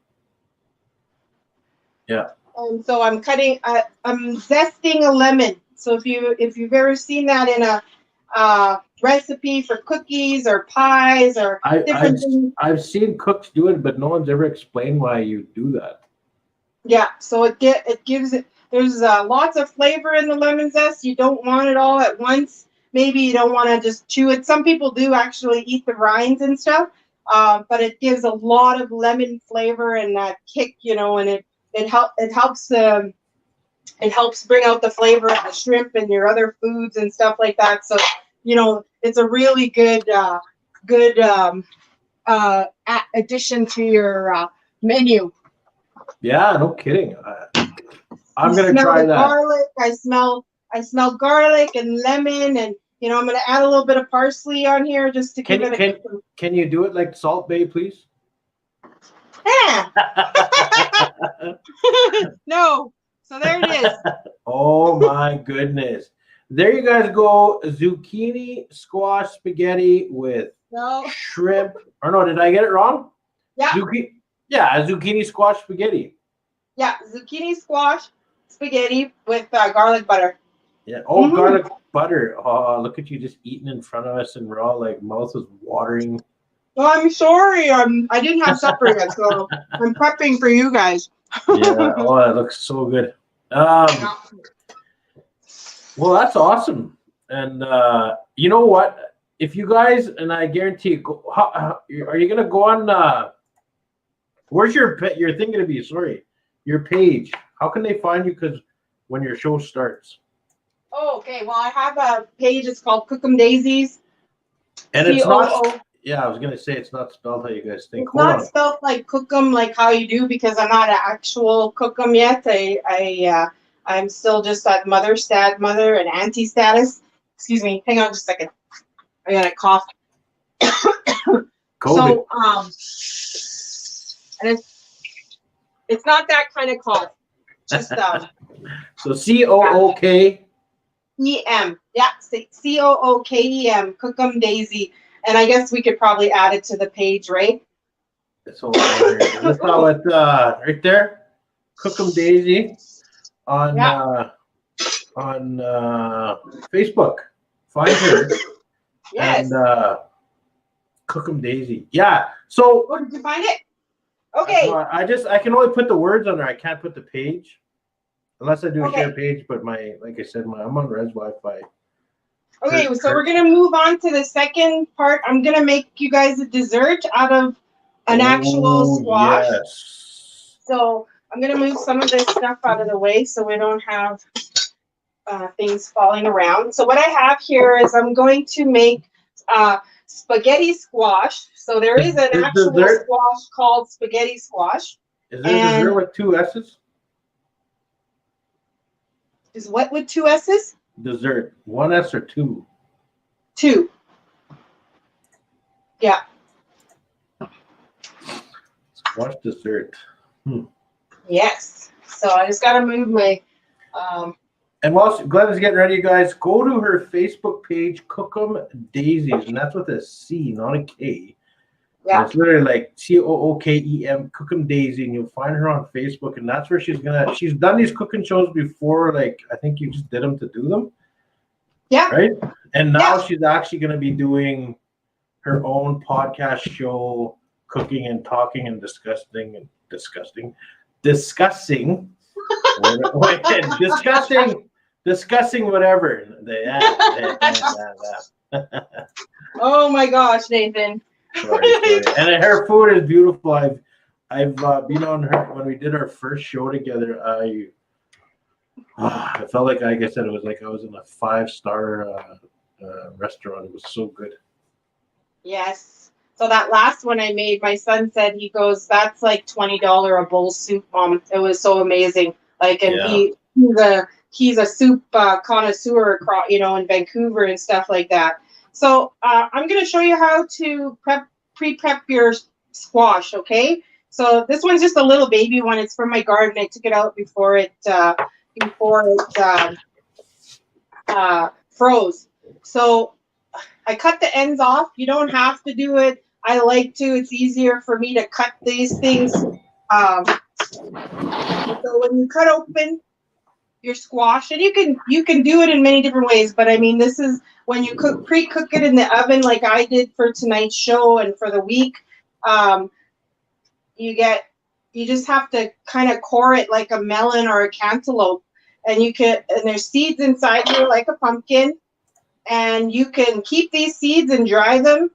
Yeah. And so I'm cutting, I'm zesting a lemon. So if you've ever seen that in a recipe for cookies or pies or different things. I've seen cooks do it, but no one's ever explained why you do that. Yeah, so it gives it. There's lots of flavor in the lemon zest. You don't want it all at once. Maybe you don't want to just chew it. Some people do actually eat the rinds and stuff, but it gives a lot of lemon flavor and that kick, and it helps bring out the flavor of the shrimp and your other foods and stuff like that. So it's a really good addition to your menu. Yeah, no kidding. I'm gonna try that. Garlic. I smell garlic and lemon, and I'm gonna add a little bit of parsley on here just to give it. Can you do it like Salt Bae, please? Yeah. No. So there it is. Oh my goodness. There you guys go. Zucchini squash spaghetti with shrimp. Or no, did I get it wrong? Yeah. Zucchini squash spaghetti. Yeah, zucchini squash spaghetti with garlic butter. Yeah. Oh, garlic butter. Oh, look at you just eating in front of us, and we're all like, mouth is watering. Oh, I'm sorry. I didn't have supper yet, so I'm prepping for you guys. Yeah. Oh, that looks so good. Well, that's awesome. And you know what? If you guys, and I guarantee, are you gonna go on? Where's your thing gonna be? Sorry, your page. How can they find you? Because when your show starts. Oh, okay. Well, I have a page. It's called Cookem Daisies. And it's not. Yeah, I was gonna say it's not spelled how you guys think. It's not spelled like Cookem, like how you do, because I'm not an actual Cookem yet. I'm still just at mother, stepmother, and auntie status. Excuse me. Hang on just a second. I got a cough. COVID. So, and it's not that kind of cough. Just So COOKEM. Yeah, COOKEM. Cookem Daisy. And I guess we could probably add it to the page, right? That's all right right there. Cookem Daisy on Facebook. Find her. Yes. And Cookem Daisy. Yeah. So. Oh, did you find it? Okay. I can only put the words on there. I can't put the page unless I do a share page. But like I said, I'm on Res Wi-Fi. Okay, so we're gonna move on to the second part. I'm gonna make you guys a dessert out of an actual squash. Yes. So I'm gonna move some of this stuff out of the way so we don't have things falling around. So what I have here is I'm going to make spaghetti squash. So there is an actual squash called spaghetti squash. Is there a dessert with 2 S's? Is what with two S's? Dessert. One S or two? Two. Yeah. Squash dessert. Yes. So I just gotta move my. And while Glenna's getting ready, you guys, go to her Facebook page, Cookem Daisy, and that's with a C, not a K. Yeah. And it's literally like Cookem, Cookem Daisy, and you'll find her on Facebook, and that's where she's done these cooking shows before, like I think you just did them to do them. Yeah. Right? And now Yeah. she's actually gonna be doing her own podcast show, cooking and talking and discussing discussing whatever. Oh my gosh, Nathan. Sorry. And her food is beautiful. I've been on her when we did our first show together. I felt like I said, it was like I was in a 5-star restaurant. It was so good. Yes. So that last one I made, my son said, he goes, that's like $20 a bowl soup, Mom. It was so amazing. Like, and he's a soup connoisseur across, in Vancouver and stuff like that. So I'm going to show you how to pre-prep your squash. Okay. So this one's just a little baby one. It's from my garden. I took it out before it froze. So I cut the ends off. You don't have to do it. I like to. It's easier for me to cut these things. So when you cut open your squash, and you can do it in many different ways, but I mean, this is when you pre-cook it in the oven like I did for tonight's show and for the week. You just have to kind of core it like a melon or a cantaloupe, and there's seeds inside here like a pumpkin. And you can keep these seeds and dry them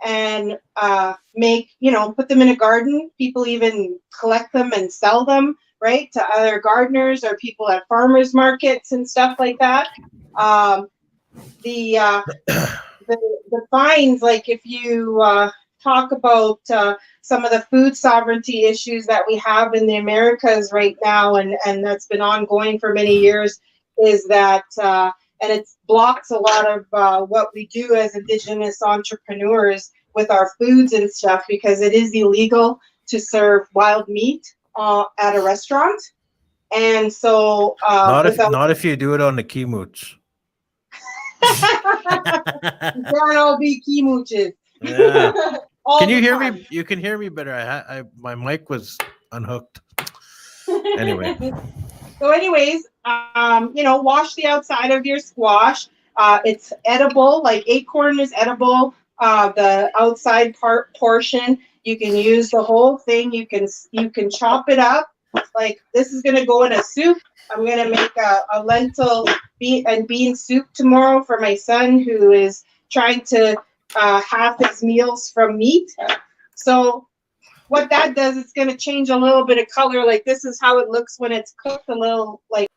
and put them in a garden. People even collect them and sell them, right, to other gardeners or people at farmers markets and stuff like that. The fines, like if you talk about some of the food sovereignty issues that we have in the Americas right now, and that's been ongoing for many years, is that and it blocks a lot of what we do as Indigenous entrepreneurs with our foods and stuff, because it is illegal to serve wild meat at a restaurant. And so not if you do it on the kimooch. You can't all be kimooches. Yeah. Can you hear me? You can hear me better. My mic was unhooked. Anyway. So anyways, wash the outside of your squash. It's edible, like acorn is edible. The outside portion, you can use the whole thing. You can chop it up. Like this is gonna go in a soup. I'm gonna make a lentil bean soup tomorrow for my son who is trying to have his meals from meat. So what that does, it's going to change a little bit of color. Like this is how it looks when it's cooked, a little like.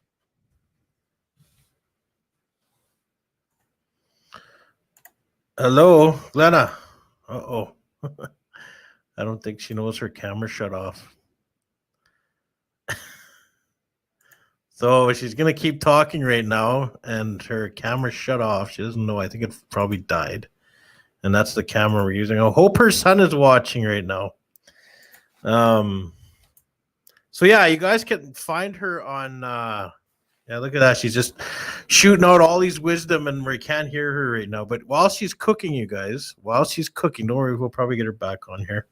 Hello, Glenna. Uh-oh. I don't think she knows her camera shut off. So she's going to keep talking right now, and her camera shut off. She doesn't know. I think it probably died. And that's the camera we're using. I hope her son is watching right now. So yeah, you guys can find her on look at that. She's just shooting out all these wisdom, and we can't hear her right now. But while she's cooking, you guys, don't worry, we'll probably get her back on here.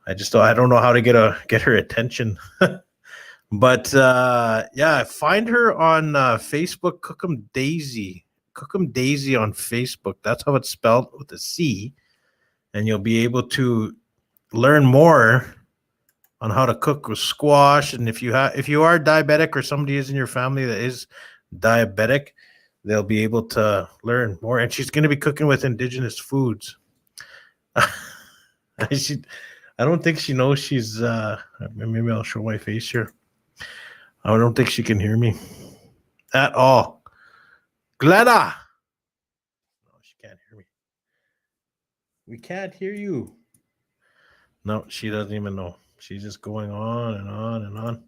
I don't know how to get her attention. But find her on Facebook, Cookem Daisey. Cookem Daisey on Facebook. That's how it's spelled, with a C. And you'll be able to learn more on how to cook with squash. And if you are diabetic, or somebody is in your family that is diabetic, they'll be able to learn more. And she's going to be cooking with Indigenous foods. I don't think she knows she's maybe I'll show my face here. I don't think she can hear me at all. Glenna! No, she can't hear me. We can't hear you. No, she doesn't even know. She's just going on and on and on.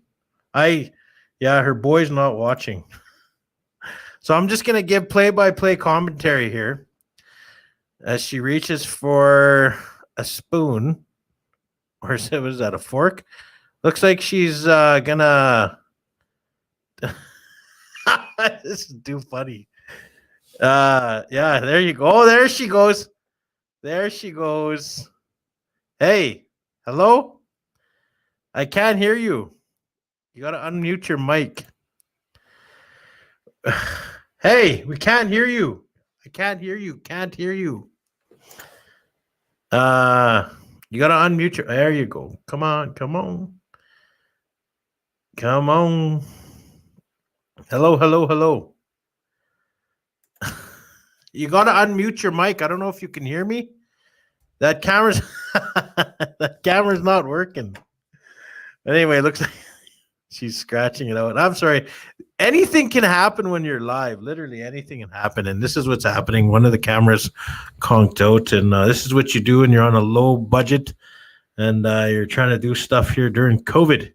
Her boy's not watching. So I'm just gonna give play-by-play commentary here as she reaches for a spoon, or was that a fork? Looks like she's gonna. This is too funny. Yeah, there you go. Oh, there she goes. There she goes. Hey, hello? I can't hear you. You gotta unmute your mic. Hey, we can't hear you. I can't hear you. Can't hear you. You gotta unmute your. There you go. Come on, come on, come on. Hello, hello, hello. You gotta unmute your mic. I don't know if you can hear me. That camera's that camera's not working. Anyway, it looks like she's scratching it out. I'm sorry. Anything can happen when you're live. Literally anything can happen. And this is what's happening. One of the cameras conked out. And this is what you do when you're on a low budget and you're trying to do stuff here during COVID.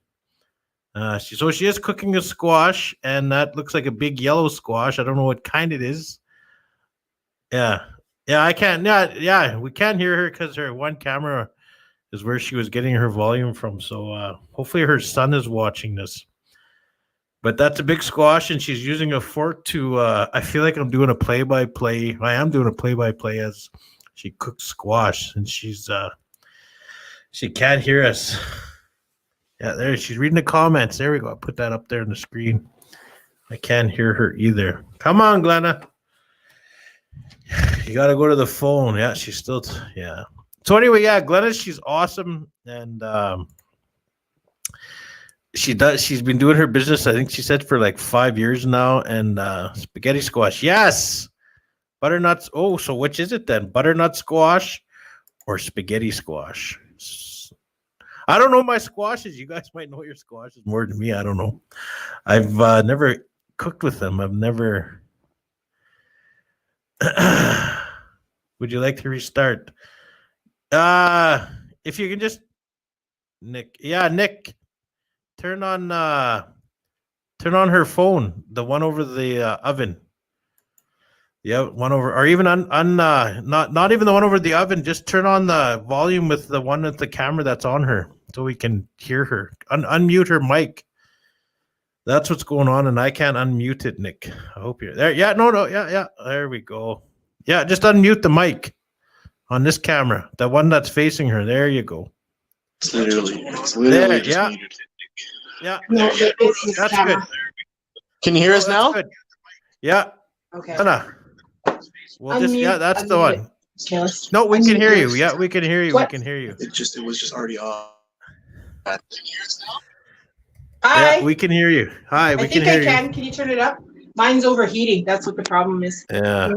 So she is cooking a squash, and that looks like a big yellow squash. I don't know what kind it is. Yeah. Yeah, I can't. Yeah, we can't hear her because her one camera is where she was getting her volume from. So hopefully her son is watching this. But that's a big squash, and she's using a fork to. I feel like I'm doing a play-by-play. I am doing a play-by-play as she cooks squash, and she can't hear us. Yeah, there she's reading the comments. There we go. I put that up there on the screen. I can't hear her either. Come on, Glenna. You got to go to the phone. Yeah, she's still. Yeah. So anyway, yeah, Glenna, she's awesome, and she's been doing her business, I think she said, for like 5 years now. And spaghetti squash, yes. Butternuts. Oh, so which is it then? Butternut squash or spaghetti squash? I don't know my squashes. You guys might know your squashes more than me. I don't know. I've never cooked with them. I've never. Would you like to restart? If you can just Nick. Yeah, Nick. Turn on her phone, the one over the oven. Yeah, one over, or even not even the one over the oven. Just turn on the volume with the one with the camera that's on her, so we can hear her. Unmute her mic. That's what's going on, and I can't unmute it, Nick. I hope you're there. Yeah, no, yeah. There we go. Yeah, just unmute the mic on this camera, the one that's facing her. There you go. It's literally There, just yeah. muted. Yeah, No, it's this that's camera. good. Can you hear us now? Good. Yeah. Okay. Anna. Well, just Unmute, that's the unmute one. it. Okay, let's No, we can unmute hear you. yours. Yeah, we can hear you. What? We can hear you. It was just already off. Hi. Yeah, we can hear you. Hi, we I can think hear I can. Can you turn it up? Mine's overheating. That's what the problem is. you. Yeah.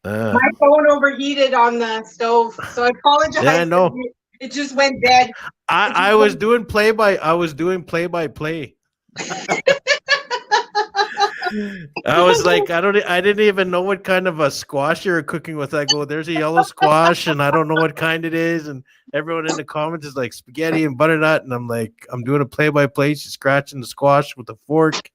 My phone overheated on the stove, so I apologize. Yeah, I know. It just went dead. I was doing play by play. I was like, I didn't even know what kind of a squash you were cooking with. I go, there's a yellow squash, and I don't know what kind it is. And everyone in the comments is like spaghetti and butternut, and I'm like, I'm doing a play by play. She's scratching the squash with a fork.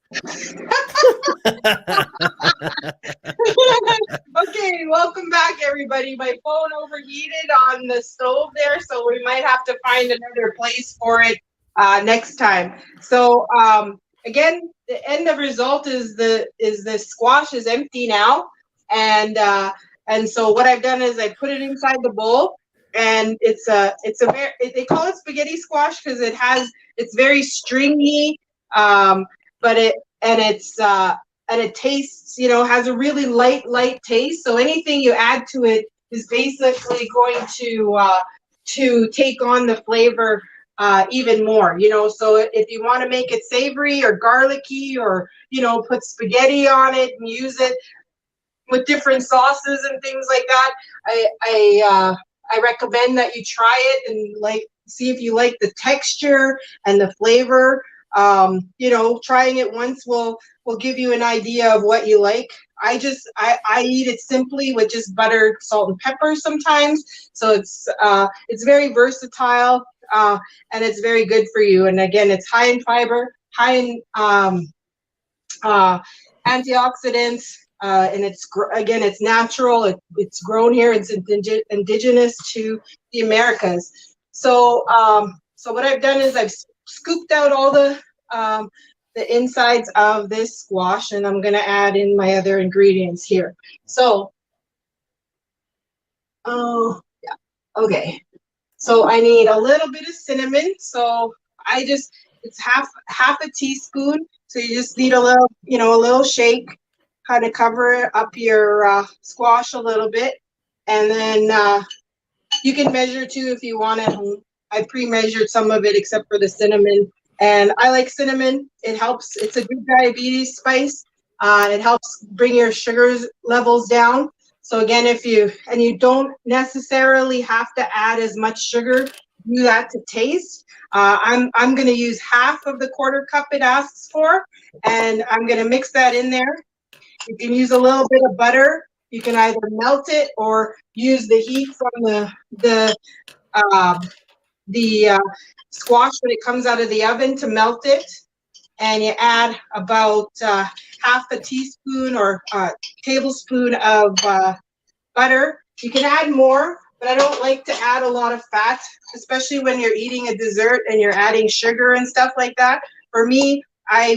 Okay, welcome back, everybody. My phone overheated on the stove there, so we might have to find another place for it next time. So again, the end of result is the squash is empty now, and so what I've done is I put it inside the bowl, and it's a very, they call it spaghetti squash because it's very stringy, but it tastes, has a really light taste. So anything you add to it is basically going to take on the flavor even more, so if you want to make it savory or garlicky, or put spaghetti on it and use it with different sauces and things like that, I recommend that you try it and see if you like the texture and the flavor. Trying it once will give you an idea of what you like. I eat it simply with just butter, salt, and pepper sometimes. So it's very versatile, and it's very good for you. And again, it's high in fiber, high in antioxidants, and again, it's natural. It's grown here. It's indigenous to the Americas. So, so what I've done is I've scooped out all the insides of this squash, and I'm gonna add in my other ingredients here. So, oh yeah, okay. So I need a little bit of cinnamon. So it's half a teaspoon. So you just need a little, a little shake, kind of cover up your squash a little bit, and then you can measure too if you want at home. I pre-measured some of it except for the cinnamon, and I like cinnamon. It helps. It's a good diabetes spice. It helps bring your sugar levels down. So again, you don't necessarily have to add as much sugar, do that to taste. I'm going to use half of the quarter cup it asks for, and I'm going to mix that in there. You can use a little bit of butter. You can either melt it or use the heat from the squash when it comes out of the oven to melt it. And you add about half a teaspoon or tablespoon of butter. You can add more, but I don't like to add a lot of fat, especially when you're eating a dessert and you're adding sugar and stuff like that. For me, I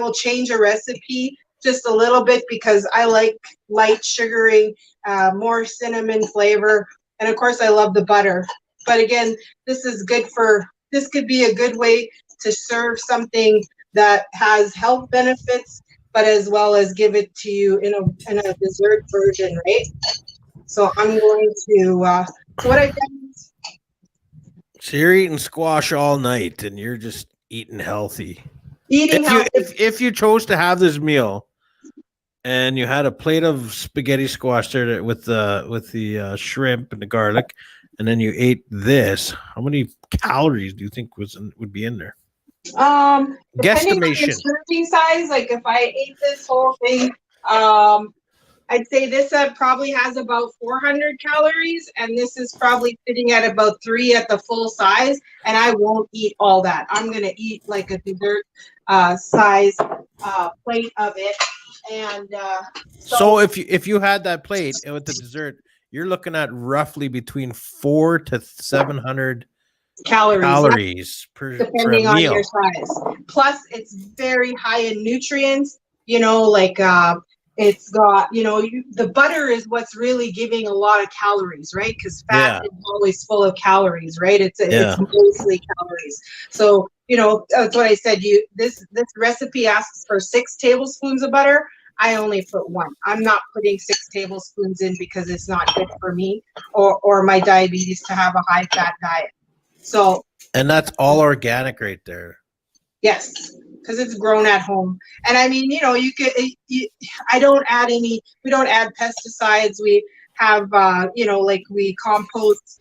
will change a recipe just a little bit because I like light sugaring, more cinnamon flavor, and of course I love the butter. But again, this could be a good way to serve something that has health benefits, but as well as give it to you in a dessert version, right? So I'm going to, so what I've done is, So you're eating squash all night and you're just eating healthy. If you chose to have this meal and you had a plate of spaghetti squash there with the shrimp and the garlic, and then you ate this, how many calories do you think would be in there? depending on Guesstimation. the serving size, like if I ate this whole thing, I'd say this probably has about 400 calories, and this is probably sitting at about 3 at the full size, and I won't eat all that. I'm going to eat like a dessert size plate of it. And so if you had that plate with the dessert, you're looking at roughly between 400 to 700 calories per depending on meal. your size. Plus, it's very high in nutrients. Like it's got, the butter is what's really giving a lot of calories, right? Because fat is always full of calories, right? It's mostly calories. So, that's what I said. This recipe asks for 6 tablespoons of butter. I only put 1. I'm not putting 6 tablespoons in because it's not good for me or my diabetes to have a high fat diet. So, and that's all organic right there. Yes, because it's grown at home. And I mean, we don't add pesticides. We have, like we compost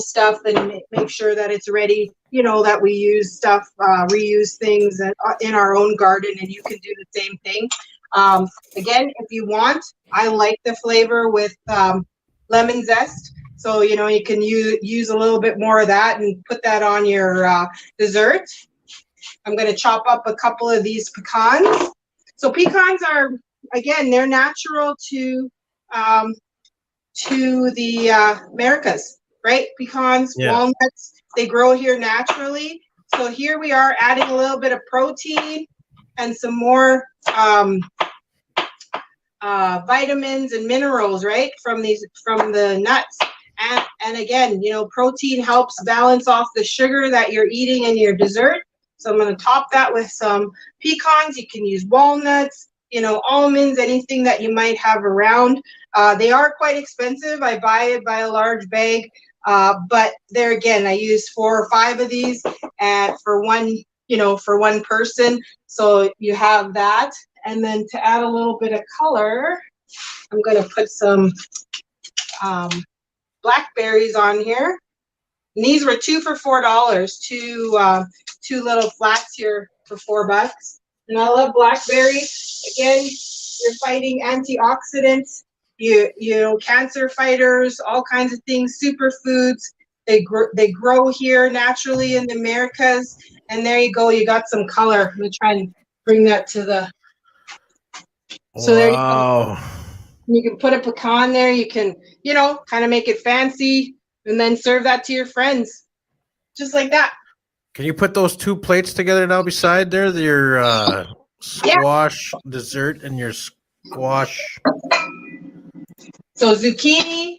stuff and make sure that it's ready, that we use stuff, reuse things in our own garden, and you can do the same thing. Again, if you want, I like the flavor with lemon zest. So, you can use a little bit more of that and put that on your dessert. I'm going to chop up a couple of these pecans. So pecans are, again, they're natural to the Americas, right? Pecans, walnuts, they grow here naturally. So here we are adding a little bit of protein and some more vitamins and minerals, right? From the nuts. And again, protein helps balance off the sugar that you're eating in your dessert. So I'm going to top that with some pecans. You can use walnuts, almonds, anything that you might have around. They are quite expensive. I buy it by a large bag. But there again, I use 4 or 5 of these for one person. So you have that. And then to add a little bit of color, I'm going to put some blackberries on here. And these were 2 for $4. Two little flats here for $4. And I love blackberry. Again, you're fighting antioxidants, cancer fighters, all kinds of things, superfoods. They grow here naturally in the Americas. And there you go, you got some color. I'm gonna try and bring that to the So there you go. Wow. You can put a pecan there. You can, kind of make it fancy and then serve that to your friends. Just like that. Can you put those two plates together now beside there? Your squash dessert and your squash. So zucchini,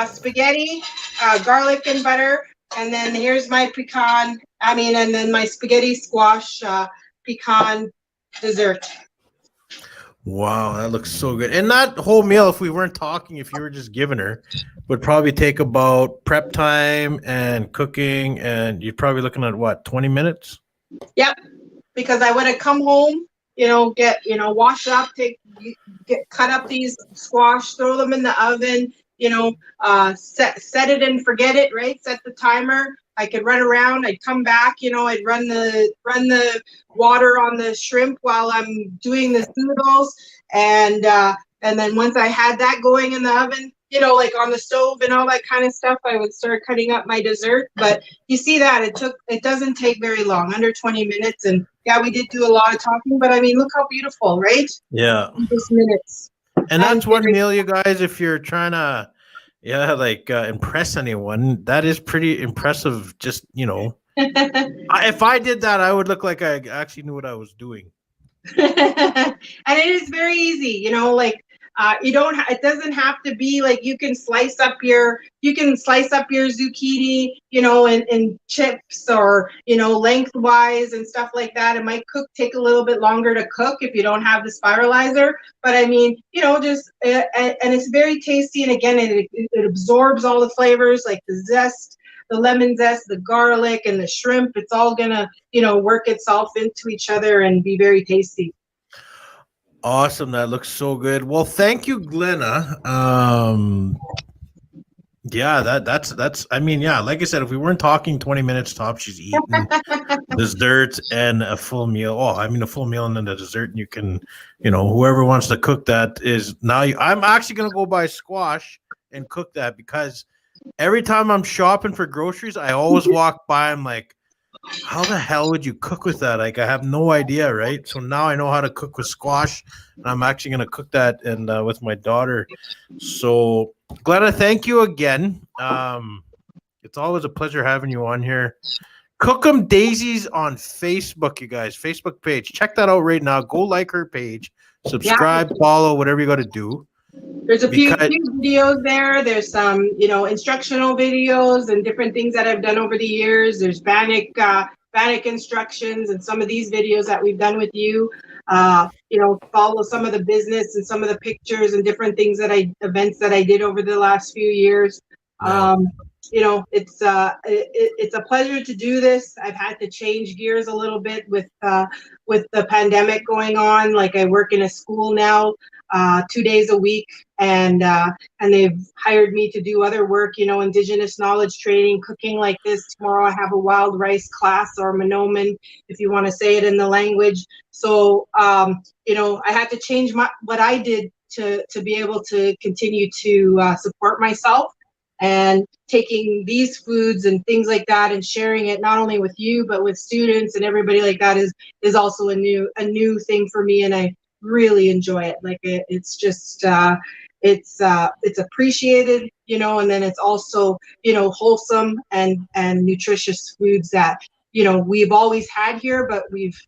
spaghetti, garlic and butter. And then here's my and then my spaghetti squash pecan dessert. Wow, that looks so good. And that whole meal, if we weren't talking, if you were just giving her, would probably take about prep time and cooking, and you're probably looking at what, 20 minutes? Yep. Because I would have come home, wash up, cut up these squash, throw them in the oven, set it and forget it, right? Set the timer. I could run around. I'd come back. I'd run the water on the shrimp while I'm doing the noodles, and then once I had that going in the oven, like on the stove and all that kind of stuff, I would start cutting up my dessert. But you see that it doesn't take very long, under 20 minutes, and yeah, we did do a lot of talking. But I mean, look how beautiful, right? Yeah. Just minutes. And that's one meal, you guys, if you're trying to impress anyone, that is pretty impressive. Just, if I did that, I would look like I actually knew what I was doing. And it is very easy, it doesn't have to be like you can slice up your zucchini, in chips or, lengthwise and stuff like that. It might take a little bit longer to cook if you don't have the spiralizer. But I mean, and it's very tasty. And again, it absorbs all the flavors, like the zest, the lemon zest, the garlic, and the shrimp. It's all gonna, work itself into each other and be very tasty. Awesome. That looks so good. Well, thank you, Glenna. That's I mean, yeah, like I said, if we weren't talking 20 minutes top, she's eating dessert and a full meal. Oh, I mean, a full meal and then the dessert. And you can, whoever wants to cook that is now. I'm actually going to go buy squash and cook that, because every time I'm shopping for groceries, I always walk by. I'm like, how the hell would you cook with that? Like, I have no idea, right? So now I know how to cook with squash, and I'm actually going to cook that and with my daughter. So, Glenna, thank you again. It's always a pleasure having you on here. Cookem Daisey's on Facebook, you guys. Facebook page. Check that out right now. Go like her page. Subscribe, follow, whatever you got to do. There's a few videos there. There's some, instructional videos and different things that I've done over the years. There's Bannock instructions and some of these videos that we've done with you. Follow some of the business and some of the pictures and different things events that I did over the last few years. Yeah. It's a pleasure to do this. I've had to change gears a little bit with the pandemic going on. Like, I work in a school now, 2 days a week, and they've hired me to do other work, Indigenous knowledge training, cooking like this. Tomorrow I have a wild rice class, or Minoman, if you want to say it in the language. So, I had to change what I did to be able to continue to support myself. And taking these foods and things like that and sharing it not only with you but with students and everybody like that is also a new thing for me, and I really enjoy it. Like, it's just it's appreciated, and then it's also wholesome and nutritious foods that we've always had here, but we've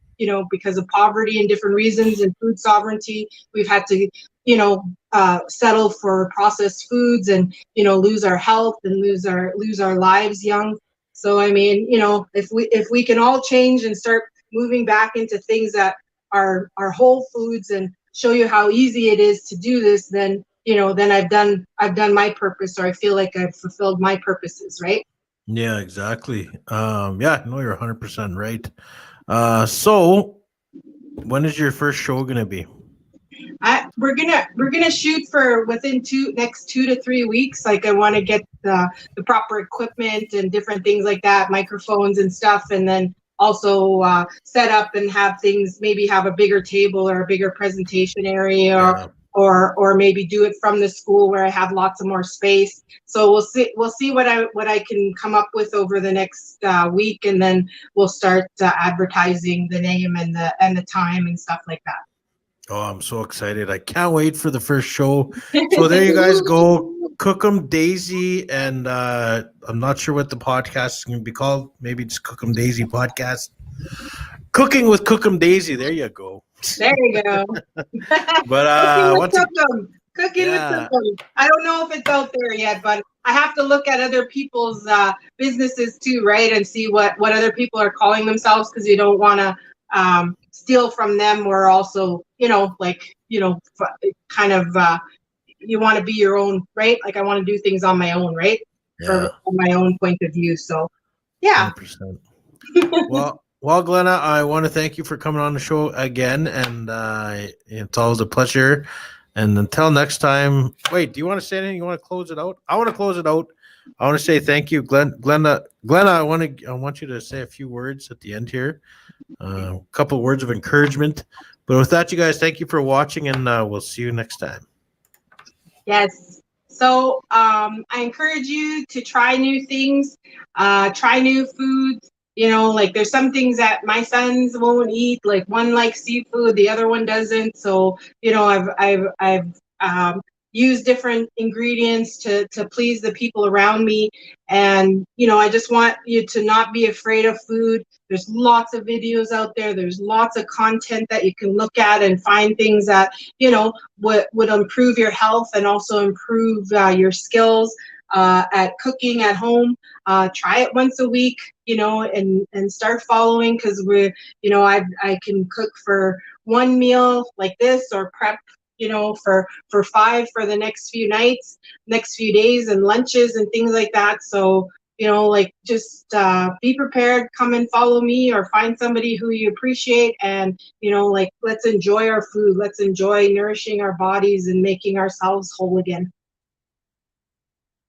because of poverty and different reasons and food sovereignty, we've had to settle for processed foods and lose our health and lose our lives young. So I mean, if we can all change and start moving back into things that are whole foods and show you how easy it is to do this, then I've done my purpose, or I feel like I've fulfilled my purposes, right? Yeah, exactly. Yeah, no, you're 100% right. So when is your first show gonna be? We're gonna shoot for within next 2 to 3 weeks. Like, I want to get the proper equipment and different things like that, microphones and stuff, and then also set up and have things, maybe have a bigger table or a bigger presentation area, Yeah. or maybe do it from the school where I have lots of more space. So we'll see what I can come up with over the next week, and then we'll start advertising the name and the time and stuff like that. Oh, I'm so excited. I can't wait for the first show. So there you guys go. Cookem Daisey, and I'm not sure what the podcast is going to be called. Maybe it's Cookem Daisey Podcast. Cooking with Cookem Daisey. There you go. There you go. But once again, Cooking with Yeah. Cookem. I don't know if it's out there yet, but I have to look at other people's businesses too, right? And see what other people are calling themselves, because you don't want to steal from them, or also, kind of, you want to be your own, right? Like I want to do things on my own, right? yeah, From my own point of view. So, yeah. 100%. Well, Glenna, I want to thank you for coming on the show again, and it's always a pleasure. And until next time, wait, do you want to say anything? You want to close it out? I want to close it out. I want to say thank you, Glenna. I want you to say a few words at the end here, a couple words of encouragement. But with that, you guys, thank you for watching, and we'll see you next time. Yes. So I encourage you to try new things, try new foods. Like there's some things that my sons won't eat. Like one likes seafood, the other one doesn't. So I've used different ingredients to please the people around me. And I just want you to not be afraid of food. There's lots of videos out there. There's lots of content that you can look at and find things that would improve your health and also improve your skills at cooking at home. Try it once a week, and start following, because I can cook for one meal like this, or prep, for 5 for the next few nights, next few days, and lunches and things like that. So, just be prepared, come and follow me, or find somebody who you appreciate, and, let's enjoy our food. Let's enjoy nourishing our bodies and making ourselves whole again.